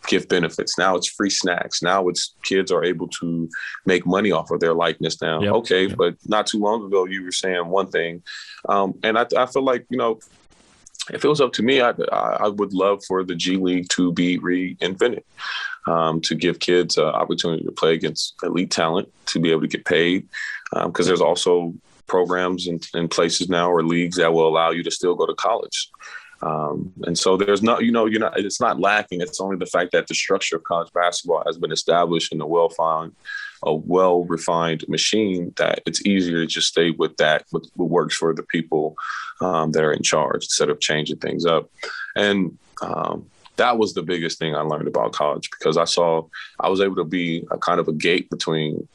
gift benefits. Now it's free snacks. Now it's kids are able to make money off of their likeness now. Yep. Okay, Yep. but not too long ago you were saying one thing, and I feel like, you know, if it was up to me, I would love for the G League to be reinvented, to give kids an opportunity to play against elite talent, to be able to get paid, because there's also programs and places now or leagues that will allow you to still go to college. And so there's not, you know, it's not lacking. It's only the fact that the structure of college basketball has been established in a well-refined machine, that it's easier to just stay with that, what works for the people that are in charge, instead of changing things up. And that was the biggest thing I learned about college, because I was able to be a kind of a gate between,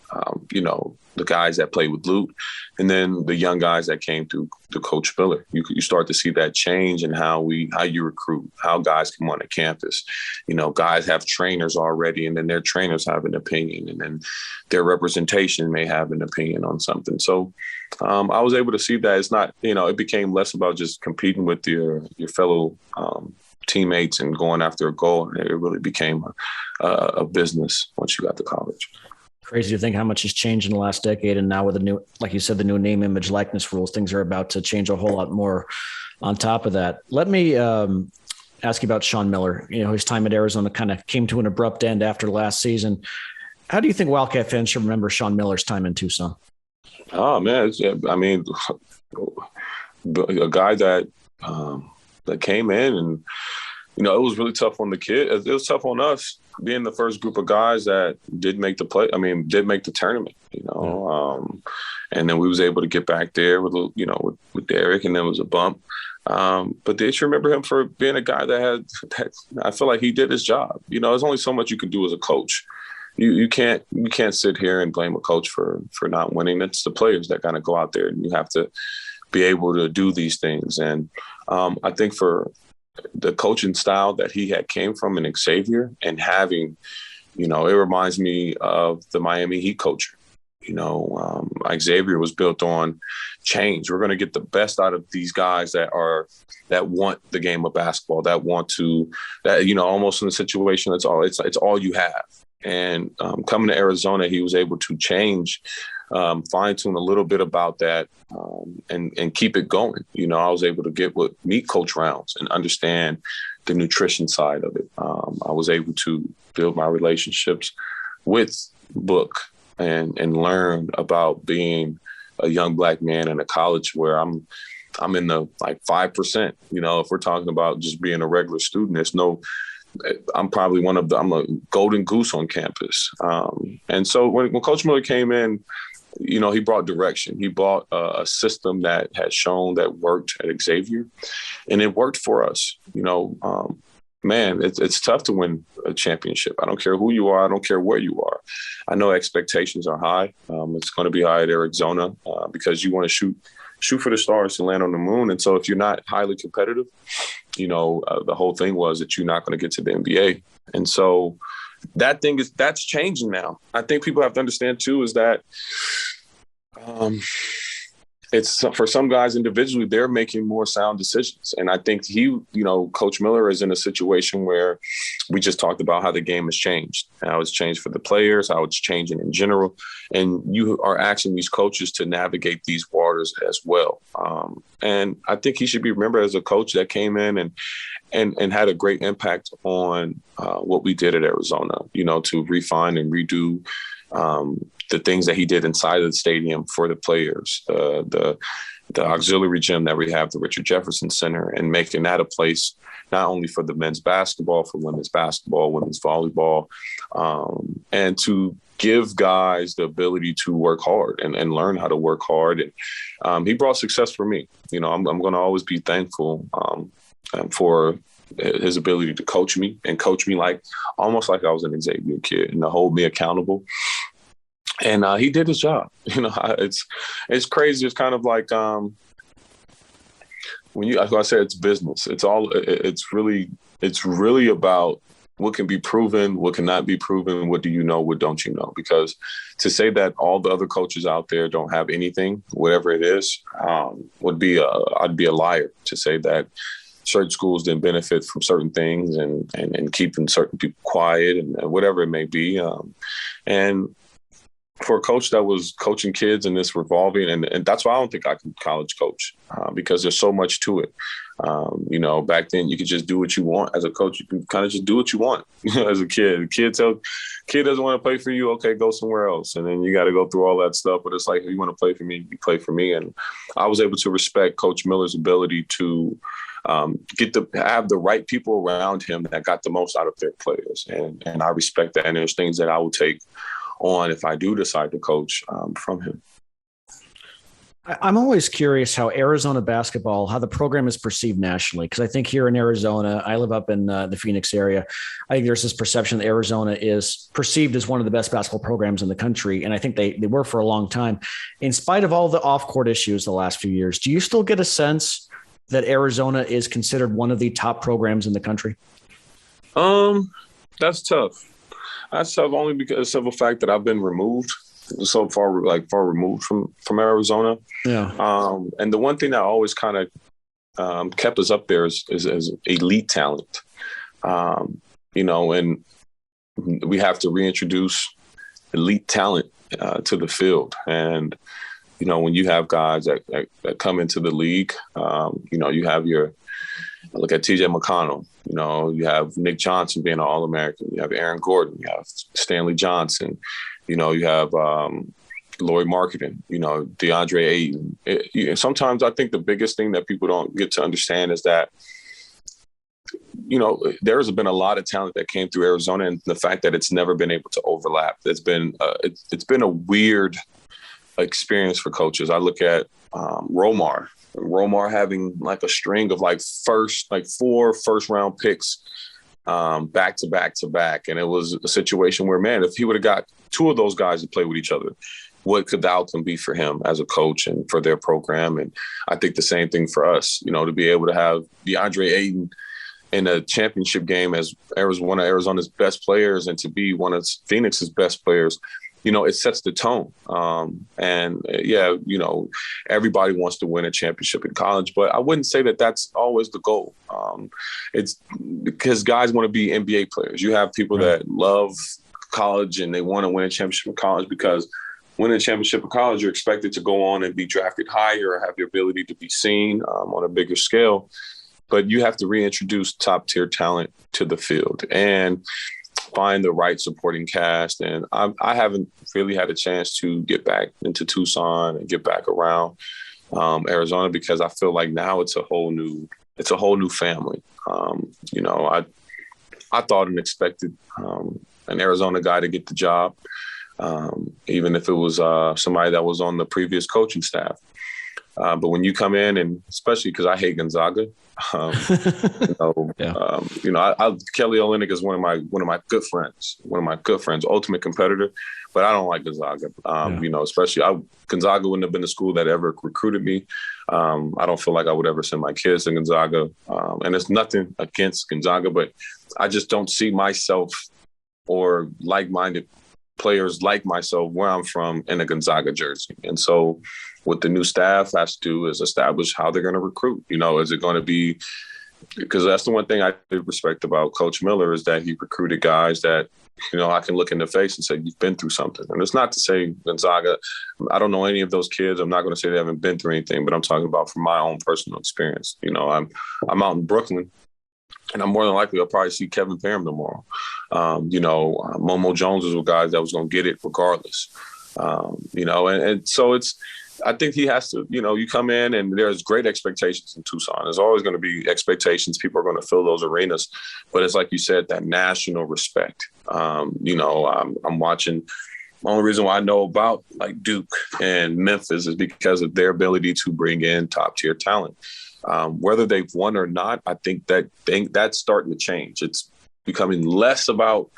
you know, the guys that played with Lute and then the young guys that came through the Coach Miller. You start to see that change in how you recruit, how guys come on the campus. You know, guys have trainers already, and then their trainers have an opinion, and then their representation may have an opinion on something. So I was able to see that it's not, you know, it became less about just competing with your fellow teammates and going after a goal. And it really became a business once you got to college. Crazy to think how much has changed in the last decade. And now with the new, like you said, the new name, image, likeness rules, things are about to change a whole lot more on top of that. Let me ask you about Sean Miller. You know, his time at Arizona kind of came to an abrupt end after last season. How do you think Wildcat fans should remember Sean Miller's time in Tucson? Oh, man. I mean, a guy that came in and, you know, it was really tough on the kid. It was tough on us being the first group of guys that did make the tournament, you know. And then we was able to get back there with Derek, and then it was a bump. But they should remember him for being a guy that I feel like he did his job. You know, there's only so much you can do as a coach. You can't sit here and blame a coach for not winning. It's the players that kind of go out there, and you have to be able to do these things. And I think for the coaching style that he had came from in Xavier, and having, you know, it reminds me of the Miami Heat culture. You know, Xavier was built on change. We're going to get the best out of these guys that want the game of basketball, that you know, almost in a situation it's all you have. And coming to Arizona, he was able to change, fine-tune a little bit about that, and keep it going. You know, I was able to meet Coach Rounds and understand the nutrition side of it. I was able to build my relationships with Book and learn about being a young Black man in a college where I'm in the 5%. You know, if we're talking about just being a regular student, I'm probably I'm a golden goose on campus. And so when Coach Miller came in, you know, he brought direction. He brought a system that had shown that worked at Xavier, and it worked for us. You know, man, it's tough to win a championship. I don't care who you are. I don't care where you are. I know expectations are high. It's going to be high at Arizona because you want to shoot for the stars to land on the moon. And so if you're not highly competitive, you know, the whole thing was that you're not going to get to the NBA. And so that's changing now. I think people have to understand too, is that it's for some guys individually, they're making more sound decisions. And I think Coach Miller is in a situation where we just talked about how the game has changed, how it's changed for the players, how it's changing in general. And you are asking these coaches to navigate these waters as well. And I think he should be remembered as a coach that came in and had a great impact on what we did at Arizona, you know, to refine and redo the things that he did inside of the stadium for the players, the auxiliary gym that we have, the Richard Jefferson Center, and making that a place not only for the men's basketball, for women's basketball, women's volleyball, and to give guys the ability to work hard and learn how to work hard. And he brought success for me. You know, I'm going to always be thankful for his ability to coach me almost like I was an Xavier kid, and to hold me accountable. And he did his job. You know, it's crazy. It's kind of like like I said, it's business. It's really about what can be proven, what cannot be proven, what do you know, what don't you know? Because to say that all the other coaches out there don't have anything, whatever it is, I'd be a liar to say that certain schools didn't benefit from certain things and keeping certain people quiet and whatever it may be. And for a coach that was coaching kids in this revolving, and that's why I don't think I can college coach because there's so much to it. Back then you could just do what you want as a coach. You can kind of just do what you want as a kid. Kid doesn't want to play for you. Okay, go somewhere else. And then you got to go through all that stuff. But it's like, if you want to play for me, you play for me. And I was able to respect Coach Miller's ability to have the right people around him that got the most out of their players. And I respect that. And there's things that I will take on if I do decide to coach from him. I'm always curious how Arizona basketball, how the program is perceived nationally. Because I think here in Arizona, I live up in the Phoenix area. I think there's this perception that Arizona is perceived as one of the best basketball programs in the country. And I think they were for a long time. In spite of all the off-court issues the last few years, do you still get a sense that Arizona is considered one of the top programs in the country? That's tough. That's tough only because of the fact that I've been removed. So far removed from Arizona. Yeah. And the one thing that always kind of kept us up there is elite talent. And we have to reintroduce elite talent to the field. And, when you have guys that come into the league, you have look at TJ McConnell, you have Nick Johnson being an All-American, you have Aaron Gordon, you have Stanley Johnson, you have Lloyd Marketing, DeAndre Ayton. Sometimes I think the biggest thing that people don't get to understand is that, there has been a lot of talent that came through Arizona, and the fact that it's never been able to overlap. It's been a weird experience for coaches. I look at Romar having like a string of 4 first-round picks back to back to back. And it was a situation where, man, if he would have got 2 of those guys to play with each other, what could the outcome be for him as a coach and for their program? And I think the same thing for us, to be able to have DeAndre Ayton in a championship game as one of Arizona's best players and to be one of Phoenix's best players, it sets the tone. Everybody wants to win a championship in college, but I wouldn't say that that's always the goal. It's because guys want to be NBA players. You have people that love college and they want to win a championship in college because winning a championship in college, you're expected to go on and be drafted higher or have the ability to be seen on a bigger scale. But you have to reintroduce top-tier talent to the field and find the right supporting cast. And I haven't really had a chance to get back into Tucson and get back around Arizona because I feel like now it's a whole new family. I thought and expected an Arizona guy to get the job, even if it was somebody that was on the previous coaching staff. But when you come in, and especially because I hate Gonzaga, Kelly Olynyk is one of my good friends, ultimate competitor, but I don't like Gonzaga. Especially Gonzaga wouldn't have been the school that ever recruited me. I don't feel like I would ever send my kids to Gonzaga. And it's nothing against Gonzaga, but I just don't see myself or like-minded players like myself where I'm from in a Gonzaga jersey. And so what the new staff has to do is establish how they're going to recruit. Is it going to be – because that's the one thing I did respect about Coach Miller is that he recruited guys that, I can look in the face and say, you've been through something. And it's not to say Gonzaga – I don't know any of those kids. I'm not going to say they haven't been through anything, but I'm talking about from my own personal experience. I'm out in Brooklyn, and I'm more than likely I'll probably see Kevin Parham tomorrow. Momo Jones was a guy that was going to get it regardless. And so it's – I think he has to, you come in and there's great expectations in Tucson. There's always going to be expectations. People are going to fill those arenas. But it's like you said, that national respect. I'm watching. The only reason why I know about like Duke and Memphis is because of their ability to bring in top tier talent. Whether they've won or not, I think that's starting to change. It's becoming less about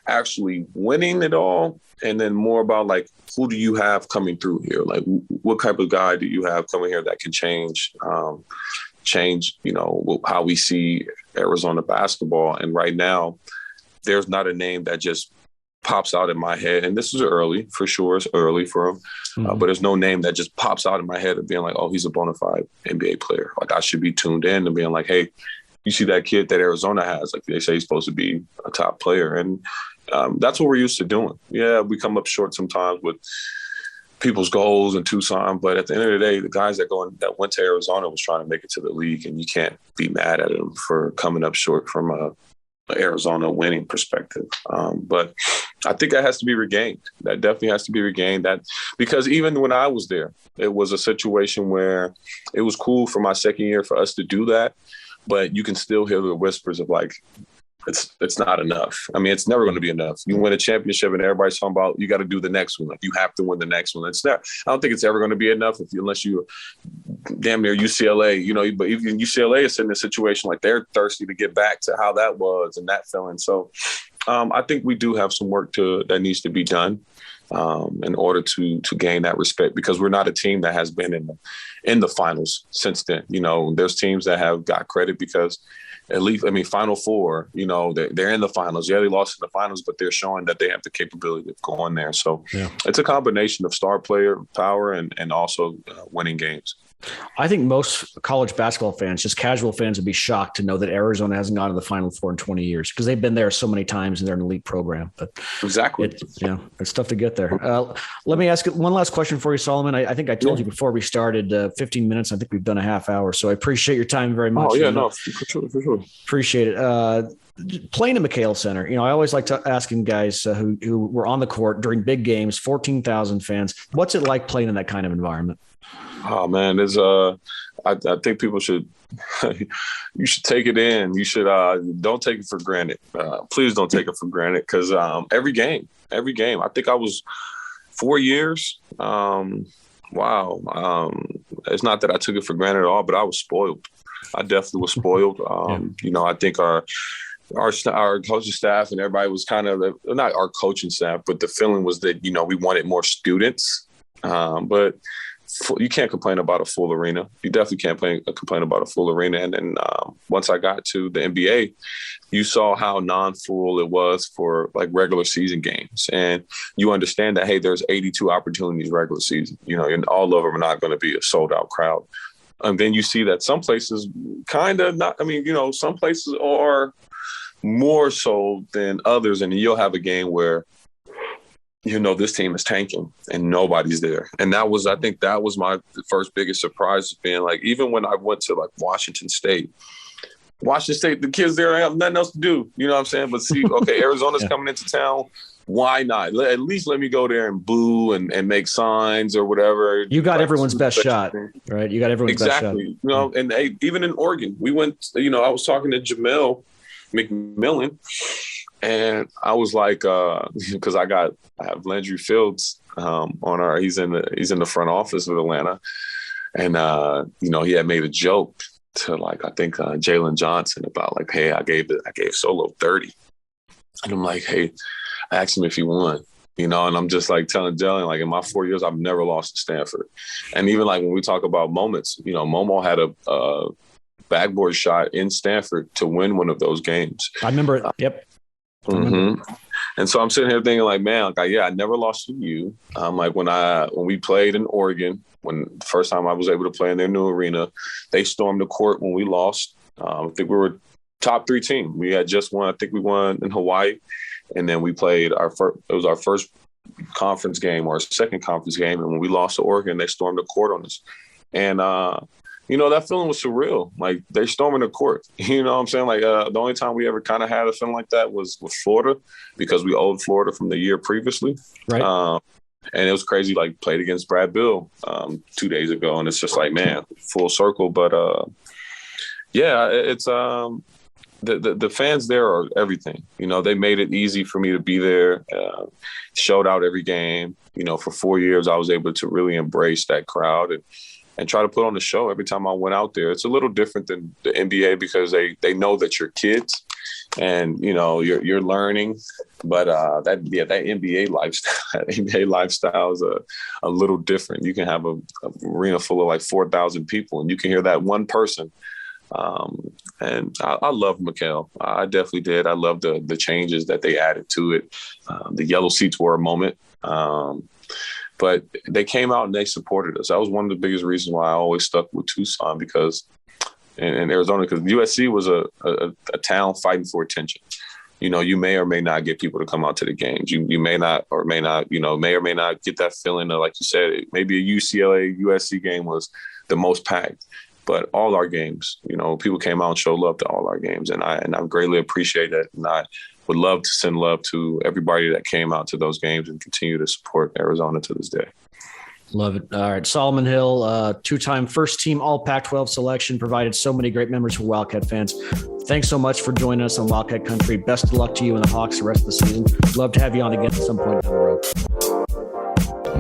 actually winning it all and then more about like, who do you have coming through here? Like, what type of guy do you have coming here that can change, how we see Arizona basketball? And right now, there's not a name that just pops out in my head, and this is early for sure. It's early for him, but there's no name that just pops out in my head of being like, oh, he's a bona fide NBA player. Like I should be tuned in to being like, hey, you see that kid that Arizona has? Like they say he's supposed to be a top player, and that's what we're used to doing. Yeah, we come up short sometimes with people's goals in Tucson, but at the end of the day, the guys that went to Arizona was trying to make it to the league, and you can't be mad at them for coming up short from a Arizona winning perspective. But I think that has to be regained. That definitely has to be regained. That because even when I was there, it was a situation where it was cool for my second year for us to do that, but you can still hear the whispers of like, it's not enough. I mean, it's never going to be enough. You win a championship and everybody's talking about you got to do the next one. Like you have to win the next one. It's not. I don't think it's ever going to be enough unless you damn near UCLA. You know, but even UCLA is in a situation like they're thirsty to get back to how that was and that feeling. So I think we do have some work that needs to be done in order to gain that respect, because we're not a team that has been in the finals since then. You know, there's teams that have got credit because at least, I mean, Final Four, you know, they're in the finals. Yeah, they lost in the finals, but they're showing that they have the capability of going there. So It's a combination of star player power and also winning games. I think most college basketball fans, just casual fans, would be shocked to know that Arizona hasn't gone to the Final Four in 20 years because they've been there so many times and they're an elite program. But exactly, it's tough to get there. Let me ask one last question for you, Solomon. I think I told you before we started 15 minutes. I think we've done a half hour, so I appreciate your time very much. Oh yeah, no, for sure. Appreciate it. Playing in McHale Center, you know, I always like to asking guys who were on the court during big games, 14,000 fans. What's it like playing in that kind of environment? Oh man, I think people should you should take it in. You should don't take it for granted. Please don't take it for granted, because every game. I think I was 4 years. Wow. It's not that I took it for granted at all, but I was spoiled. I definitely was spoiled. You know, I think our coaching staff and everybody was kind of not our coaching staff, but the feeling was that, you know, we wanted more students, but you can't complain about a full arena. You definitely can't complain about a full arena. And then once I got to the NBA, you saw how non-full it was for like regular season games. And you understand that, hey, there's 82 opportunities regular season, you know, and all of them are not going to be a sold out crowd. And then you see that some places kind of not, I mean, you know, some places are more so than others. And you'll have a game where, you know, this team is tanking and nobody's there. And I think that was my first biggest surprise, being like, even when I went to like Washington State, the kids there have nothing else to do. You know what I'm saying? But see, okay, Arizona's coming into town. Why not? At least let me go there and boo and make signs or whatever. You got everyone's best shot, right? You got everyone's best shot. Exactly. You know, and even in Oregon, we went, you know, I was talking to Jamel McMillan, and I was like, because I have Landry Fields he's in the front office of Atlanta, and you know, he had made a joke to like, I think Jalen Johnson about like, hey, I gave Solo 30, and I'm like, hey, I asked him if he won, you know, and I'm just like telling Jalen, like, in my 4 years, I've never lost to Stanford. And even like when we talk about moments, you know, Momo had a backboard shot in Stanford to win one of those games. I remember it. Yep. Mm-hmm. And so I'm sitting here thinking like, man, like, I never lost to you. Like when we played in Oregon, when the first time I was able to play in their new arena, they stormed the court when we lost. I think we were top 3 team. We had just won. I think we won in Hawaii. And then we played it was our first conference game or second conference game. And when we lost to Oregon, they stormed the court on us. And, you know, that feeling was surreal. Like, they storming the court. You know what I'm saying? Like, the only time we ever kind of had a feeling like that was with Florida, because we owed Florida from the year previously. Right. And it was crazy, like, played against Brad Bill 2 days ago. And it's just like, man, full circle. But, yeah, it's the fans there are everything. You know, they made it easy for me to be there, showed out every game. You know, for 4 years, I was able to really embrace that crowd and try to put on the show every time I went out there. It's a little different than the NBA because they know that you're kids and, you know, you're learning. But that NBA lifestyle is a little different. You can have a arena full of like 4,000 people and you can hear that one person And I loved McHale. I definitely did. I loved the changes that they added to it. The yellow seats were a moment. But they came out and they supported us. That was one of the biggest reasons why I always stuck with Tucson, because in Arizona, because USC was a town fighting for attention. You may or may not get people to come out to the games. You may not or may not get that feeling of, like you said, maybe a UCLA USC game was the most packed. But all our games, people came out and showed love to all our games, and I greatly appreciate that. And I would love to send love to everybody that came out to those games and continue to support Arizona to this day. Love it. All right. Solomon Hill, two-time first-team All-Pac-12 selection, provided so many great memories for Wildcat fans. Thanks so much for joining us on Wildcat Country. Best of luck to you and the Hawks the rest of the season. Love to have you on again at some point down the road.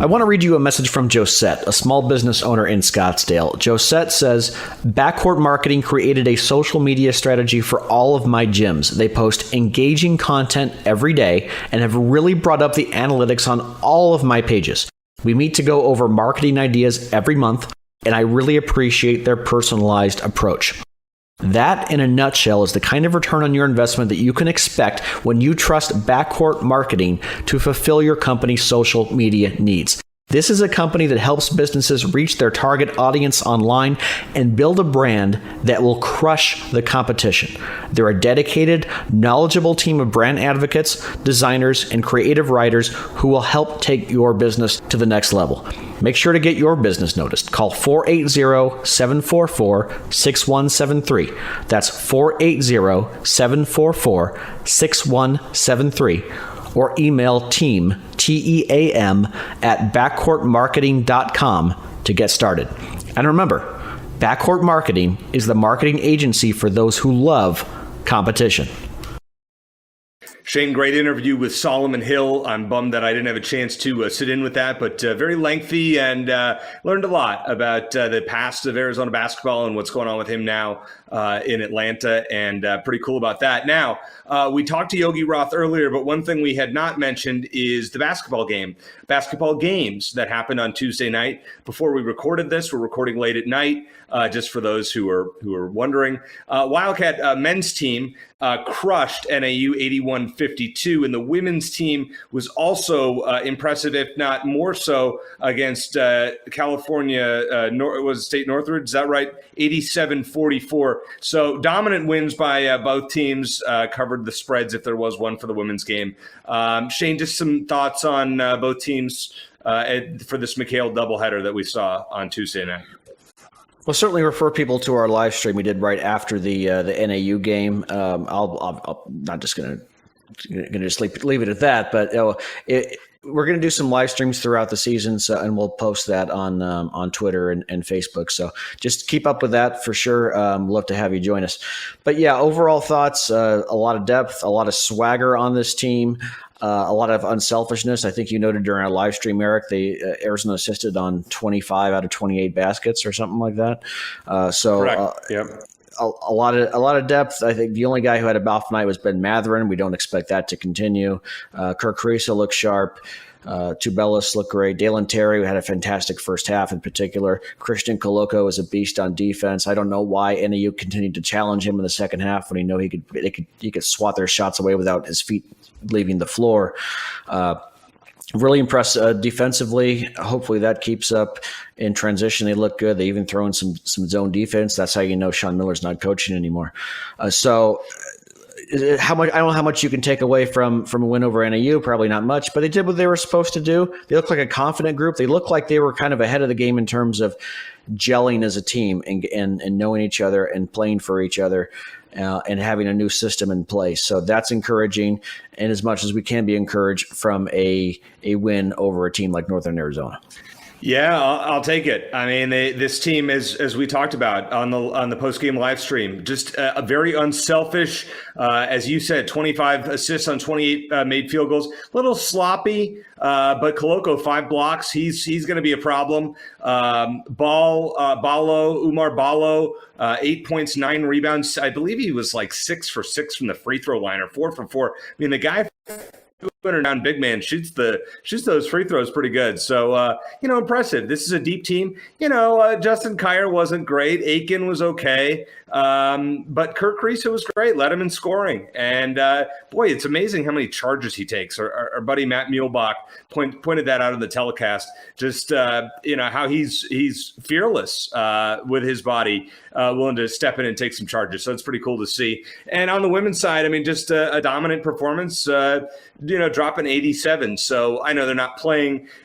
I want to read you a message from Josette, a small business owner in Scottsdale. Josette says, Backcourt Marketing created a social media strategy for all of my gyms. They post engaging content every day and have really brought up the analytics on all of my pages. We meet to go over marketing ideas every month, and I really appreciate their personalized approach. That, in a nutshell, is the kind of return on your investment that you can expect when you trust Backcourt Marketing to fulfill your company's social media needs. This is a company that helps businesses reach their target audience online and build a brand that will crush the competition. They're a dedicated, knowledgeable team of brand advocates, designers, and creative writers who will help take your business to the next level. Make sure to get your business noticed. Call 480-744-6173. That's 480-744-6173. Or email team, TEAM, at backcourtmarketing.com to get started. And remember, Backcourt Marketing is the marketing agency for those who love competition. Shane, great interview with Solomon Hill. I'm bummed that I didn't have a chance to sit in with that, but very lengthy, and learned a lot about the past of Arizona basketball and what's going on with him now in Atlanta, and pretty cool about that. Now, we talked to Yogi Roth earlier, but one thing we had not mentioned is the basketball games that happened on Tuesday night. Before we recorded this, we're recording late at night, just for those who are wondering. Wildcat men's team crushed NAU 81-52, and the women's team was also impressive, if not more so, against California, was State Northridge, is that right? 87-44. So dominant wins by both teams, covered the spreads if there was one for the women's game. Shane, just some thoughts on both teams for this McHale doubleheader that we saw on Tuesday night. Well, certainly refer people to our live stream we did right after the NAU game. I'll not just going to just leave it at that, but we're going to do some live streams throughout the season, and we'll post that on Twitter and Facebook. So just keep up with that for sure. Love to have you join us. But yeah, overall thoughts: a lot of depth, a lot of swagger on this team. A lot of unselfishness. I think you noted during our live stream, Eric, Arizona assisted on 25 out of 28 baskets or something like that. Yep. A lot of depth. I think the only guy who had a off night was Ben Matherin. We don't expect that to continue. Kirk Carissa looked sharp. Tubelis looked great. Dalen Terry had a fantastic first half in particular. Christian Coloco is a beast on defense. I don't know why NAU continued to challenge him in the second half when he knew he could swat their shots away without his feet leaving the floor. Really impressed defensively. Hopefully that keeps up in transition. They look good. They even throw in some zone defense. That's how you know Sean Miller's not coaching anymore. How much? I don't know how much you can take away from a win over NAU. Probably not much, but they did what they were supposed to do. They look like a confident group. They look like they were kind of ahead of the game in terms of gelling as a team and knowing each other and playing for each other. And having a new system in place. So that's encouraging, and as much as we can be encouraged from a win over a team like Northern Arizona. Yeah, I'll take it. I mean, this team, as we talked about on the post-game live stream, just a very unselfish, as you said, 25 assists on 28 made field goals. A little sloppy, but Coloco, 5 blocks. He's going to be a problem. Umar Ballo, 8 points, 9 rebounds. I believe he was like 6 for 6 from the free throw line, or 4 for 4. I mean, the guy 200-pound big man shoots those free throws pretty good. So, impressive. This is a deep team. Justin Kier wasn't great. Aiken was okay. But Kirk Creaser was great. Led him in scoring. And, boy, it's amazing how many charges he takes. Our buddy Matt Muehlbach pointed that out in the telecast. Just, how he's fearless with his body, willing to step in and take some charges. So it's pretty cool to see. And on the women's side, just a dominant performance, dropping 87. So I know they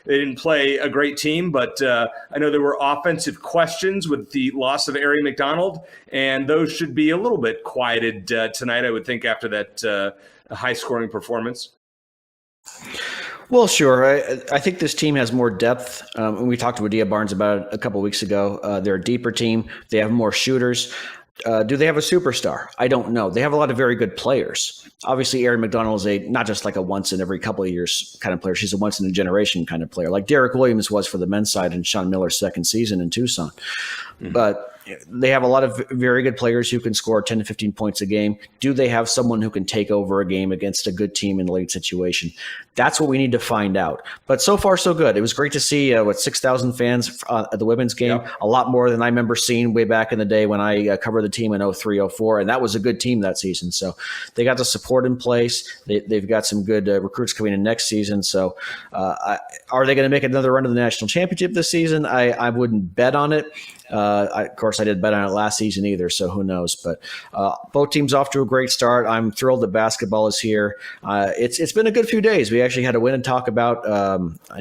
didn't play a great team, but I know there were offensive questions with the loss of Ari McDonald, and those should be a little bit quieted tonight, I would think, after that high-scoring performance. Well, sure. I think this team has more depth. We talked to Adia Barnes about it a couple of weeks ago. They're a deeper team. They have more shooters. Do they have a superstar? I don't know. They have a lot of very good players. Obviously, Erin McDonald is not just like a once in every couple of years kind of player. She's a once in a generation kind of player, like Derek Williams was for the men's side in Sean Miller's second season in Tucson. Mm-hmm. But they have a lot of very good players who can score 10 to 15 points a game. Do they have someone who can take over a game against a good team in a late situation? That's what we need to find out. But so far, so good. It was great to see 6,000 fans at the women's game. Yep. A lot more than I remember seeing way back in the day when I covered the team in 03, 04. And that was a good team that season. So they got the support in place. They've got some good recruits coming in next season. So are they going to make another run to the national championship this season? I wouldn't bet on it. Of course, I didn't bet on it last season either, so who knows? But both teams off to a great start. I'm thrilled that basketball is here. It's been a good few days. We actually had a win and talk about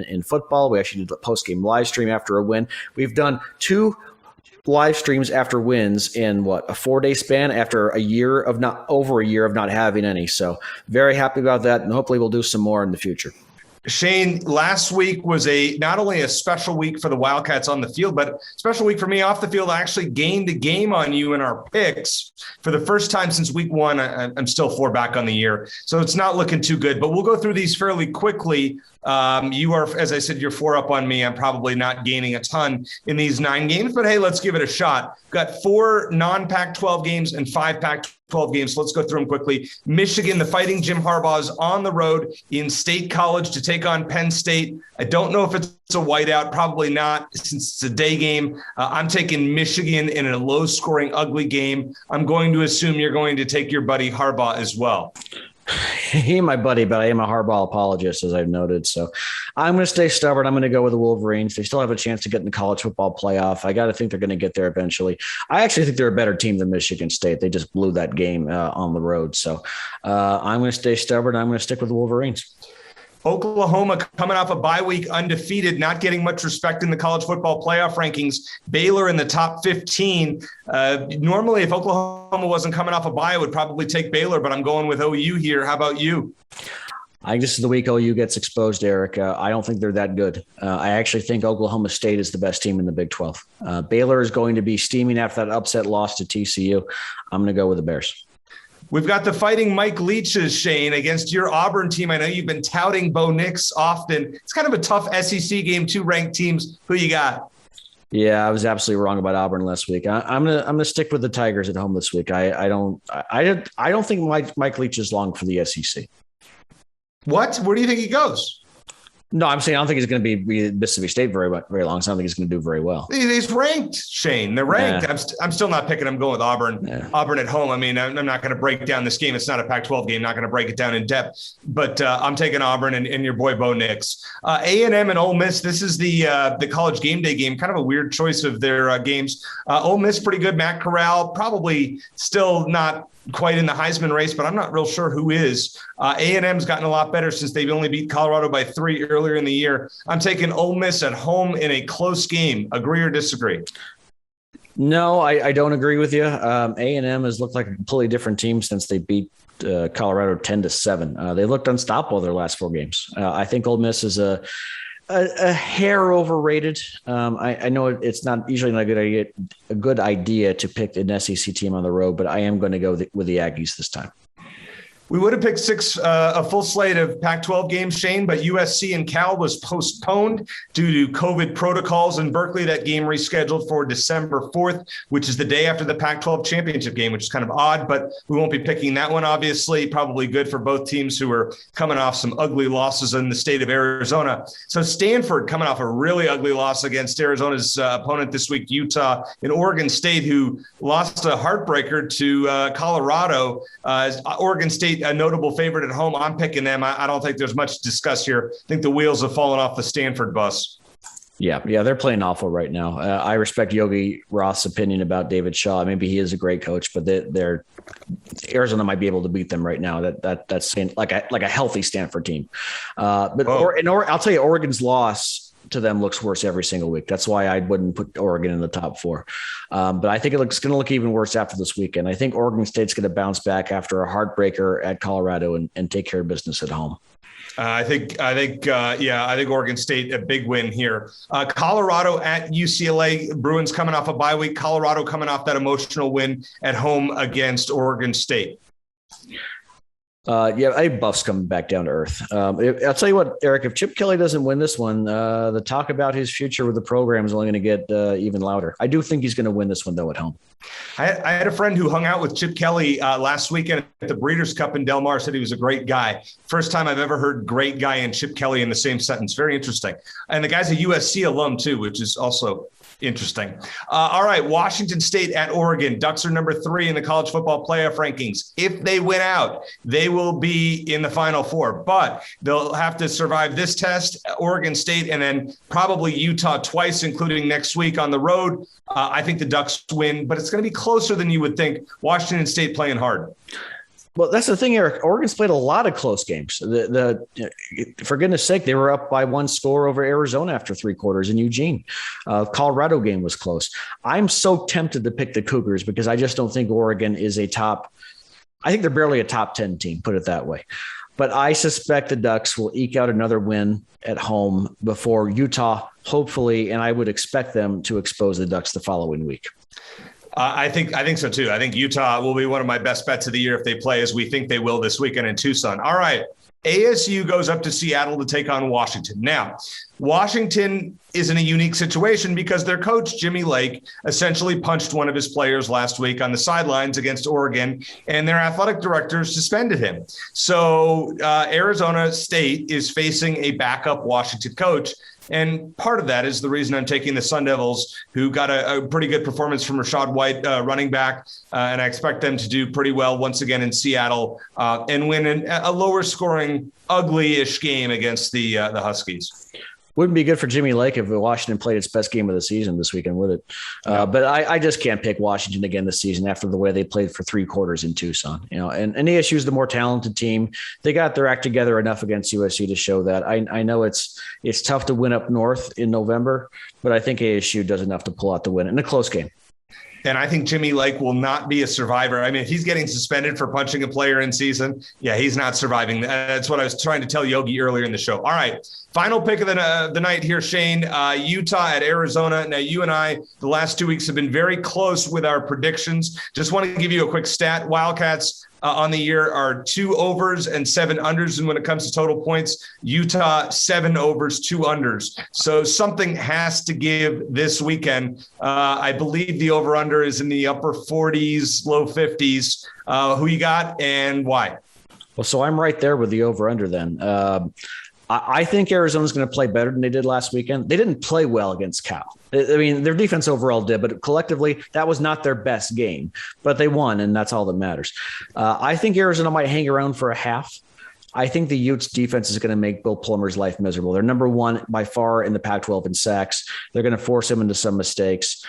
in football. We actually did a post-game live stream after a win. We've done 2 live streams after wins in a 4-day span after over a year of not having any. So very happy about that, and hopefully we'll do some more in the future. Shane, last week was not only a special week for the Wildcats on the field, but a special week for me off the field. I actually gained a game on you in our picks for the first time since week 1. I'm still 4 back on the year, so it's not looking too good. But we'll go through these fairly quickly. You are, as I said, you're 4 up on me. I'm probably not gaining a ton in these 9 games, but hey, let's give it a shot. Got 4 non-Pac-12 games and 5 Pac-12 games. So let's go through them quickly. Michigan, the Fighting Jim Harbaugh, is on the road in State College to take on Penn State. I don't know if it's a whiteout, probably not, since it's a day game. I'm taking Michigan in a low-scoring, ugly game. I'm going to assume you're going to take your buddy Harbaugh as well. He ain't my buddy, but I am a Harbaugh apologist, as I've noted. So I'm going to stay stubborn. I'm going to go with the Wolverines. They still have a chance to get in the college football playoff. I got to think they're going to get there eventually. I actually think they're a better team than Michigan State. They just blew that game on the road. So I'm going to stay stubborn. I'm going to stick with the Wolverines. Oklahoma coming off a bye week undefeated, not getting much respect in the college football playoff rankings. Baylor in the top 15. Normally, if Oklahoma wasn't coming off a bye, I would probably take Baylor, but I'm going with OU here. How about you? I think this is the week OU gets exposed, Eric. I don't think they're that good. I actually think Oklahoma State is the best team in the Big 12. Baylor is going to be steaming after that upset loss to TCU. I'm going to go with the Bears. We've got the Fighting Mike Leach's, Shane, against your Auburn team. I know you've been touting Bo Nix often. It's kind of a tough SEC game, 2 ranked teams. Who you got? Yeah, I was absolutely wrong about Auburn last week. I'm gonna stick with the Tigers at home this week. I don't think Mike Leach is long for the SEC. What? Where do you think he goes? No, I'm saying I don't think he's going to be Mississippi State very long. So I don't think he's going to do very well. He's ranked, Shane. They're ranked. Yeah. I'm still not picking him. Going with Auburn. Yeah. Auburn at home. I mean, I'm not going to break down this game. It's not a Pac-12 game. Not going to break it down in depth. But I'm taking Auburn and your boy Bo Nix. A&M and Ole Miss. This is the college game day game. Kind of a weird choice of their games. Ole Miss pretty good. Matt Corral probably still not quite in the Heisman race, but I'm not real sure who is. A&M's gotten a lot better since they've only beat Colorado by 3 earlier in the year. I'm taking Ole Miss at home in a close game. Agree or disagree? No, I don't agree with you. A&M has looked like a completely different team since they beat Colorado 10-7. They looked unstoppable their last 4 games. I think Ole Miss is a hair overrated. I know it's not usually not a good idea to pick an SEC team on the road, but I am going to go with the Aggies this time. We would have picked a full slate of Pac-12 games, Shane, but USC and Cal was postponed due to COVID protocols in Berkeley. That game rescheduled for December 4th, which is the day after the Pac-12 championship game, which is kind of odd, but we won't be picking that one, obviously. Probably good for both teams who are coming off some ugly losses in the state of Arizona. So Stanford coming off a really ugly loss against Arizona's opponent this week, Utah, and Oregon State, who lost a heartbreaker to Colorado. Oregon State, a notable favorite at home. I'm picking them. I don't think there's much to discuss here. I think the wheels have fallen off the Stanford bus. Yeah, they're playing awful right now. I respect Yogi Roth's opinion about David Shaw. Maybe he is a great coach, but they're Arizona might be able to beat them right now. That's like a healthy Stanford team. But I'll tell you, Oregon's loss to them looks worse every single week. That's why I wouldn't put Oregon in the top 4. But I think it's going to look even worse after this weekend. I think Oregon State's going to bounce back after a heartbreaker at Colorado and take care of business at home. I think Oregon State, a big win here. Colorado at UCLA. Bruins coming off a bye week. Colorado coming off that emotional win at home against Oregon State. I think Buff's coming back down to earth. I'll tell you what, Eric, if Chip Kelly doesn't win this one, the talk about his future with the program is only going to get even louder. I do think he's going to win this one, though, at home. I had a friend who hung out with Chip Kelly last weekend at the Breeders' Cup in Del Mar, said he was a great guy. First time I've ever heard great guy and Chip Kelly in the same sentence. Very interesting. And the guy's a USC alum, too, which is also interesting. All right, Washington State at Oregon. Ducks are number 3 in the college football playoff rankings. If they win out, they will be in the Final Four, but they'll have to survive this test, Oregon State, and then probably Utah twice, including next week on the road. I think the Ducks win, but it's going to be closer than you would think. Washington State playing hard. Well, that's the thing, Eric. Oregon's played a lot of close games. For goodness sake, they were up by 1 score over Arizona after 3 quarters in Eugene. Colorado game was close. I'm so tempted to pick the Cougars because I just don't think Oregon is I think they're barely a top 10 team, put it that way. But I suspect the Ducks will eke out another win at home before Utah, hopefully, and I would expect them to expose the Ducks the following week. I think so too. I think Utah will be one of my best bets of the year if they play as we think they will this weekend in Tucson. All right. ASU goes up to Seattle to take on Washington. Now, Washington is in a unique situation because their coach, Jimmy Lake, essentially punched one of his players last week on the sidelines against Oregon, and their athletic director suspended him. So Arizona State is facing a backup Washington coach. And part of that is the reason I'm taking the Sun Devils, who got a pretty good performance from Rashad White, running back. And I expect them to do pretty well once again in Seattle and win a lower scoring, ugly-ish game against the Huskies. Wouldn't be good for Jimmy Lake if Washington played its best game of the season this weekend, would it? But I just can't pick Washington again this season after the way they played for 3 quarters in Tucson. And ASU is the more talented team. They got their act together enough against USC to show that. I know it's tough to win up north in November, but I think ASU does enough to pull out the win in a close game. And I think Jimmy Lake will not be a survivor. I mean, if he's getting suspended for punching a player in season, he's not surviving. That's what I was trying to tell Yogi earlier in the show. All right, final pick of the night here, Shane. Utah at Arizona. Now, you and I, the last 2 weeks have been very close with our predictions. Just want to give you a quick stat. Wildcats on the year are 2 overs and 7 unders. And when it comes to total points, Utah 7 overs, 2 unders. So something has to give this weekend. I believe the over-under is in the upper 40s, low 50s. Who you got and why? Well, so I'm right there with the over-under then. I think Arizona's going to play better than they did last weekend. They didn't play well against Cal. I mean, their defense overall did, but collectively, that was not their best game. But they won, and that's all that matters. I think Arizona might hang around for a half. I think the Utes defense is going to make Bill Plummer's life miserable. They're number 1 by far in the Pac-12 in sacks. They're going to force him into some mistakes.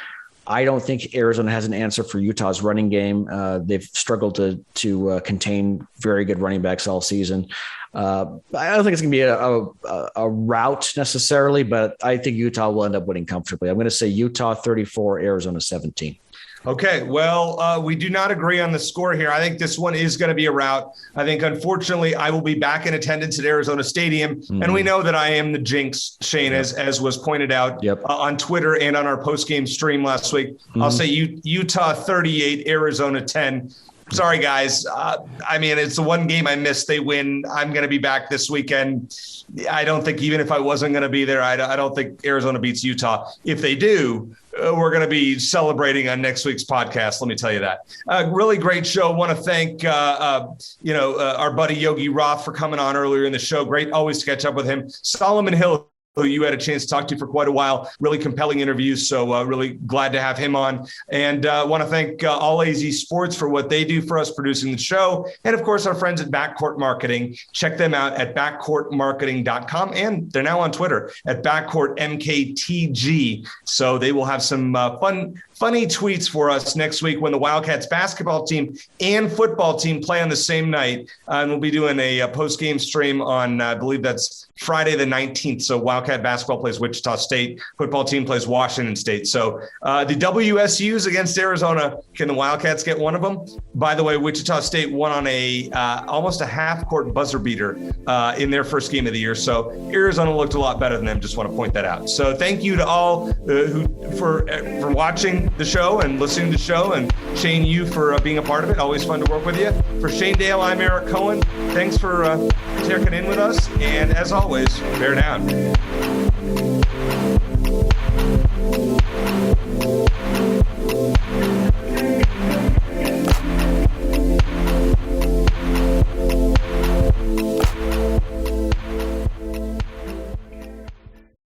I don't think Arizona has an answer for Utah's running game. They've struggled to contain very good running backs all season. I don't think it's going to be a rout necessarily, but I think Utah will end up winning comfortably. I'm going to say Utah 34, Arizona 17. Okay, well, we do not agree on the score here. I think this one is going to be a rout. I think, unfortunately, I will be back in attendance at Arizona Stadium, and we know that I am the jinx, Shane, as was pointed out on Twitter and on our post-game stream last week. I'll say Utah 38, Arizona 10. Sorry, guys. I mean, it's the one game I missed. They win. I'm going to be back this weekend. I don't think even if I wasn't going to be there, I don't think Arizona beats Utah. If they do, we're going to be celebrating on next week's podcast. Let me tell you that. Really great show. Want to thank, our buddy Yogi Roth for coming on earlier in the show. Great always to catch up with him. Solomon Hill, who you had a chance to talk to for quite a while. Really compelling interviews. So really glad to have him on. And want to thank All AZ Sports for what they do for us producing the show. And, of course, our friends at Backcourt Marketing. Check them out at backcourtmarketing.com. And they're now on Twitter at backcourtmktg. So they will have some funny tweets for us next week when the Wildcats basketball team and football team play on the same night. And we'll be doing a post-game stream on, I believe that's Friday the 19th. So Wildcat basketball plays Wichita State. Football team plays Washington State. So the WSUs against Arizona, can the Wildcats get one of them? By the way, Wichita State won on almost a half-court buzzer beater in their first game of the year. So Arizona looked a lot better than them. Just want to point that out. So thank you to all for watching the show and listening to the show. And Shane, you for being a part of it. Always fun to work with you. For Shane Dale, I'm Eric Cohen. Thanks for checking in with us. And as always, bear down.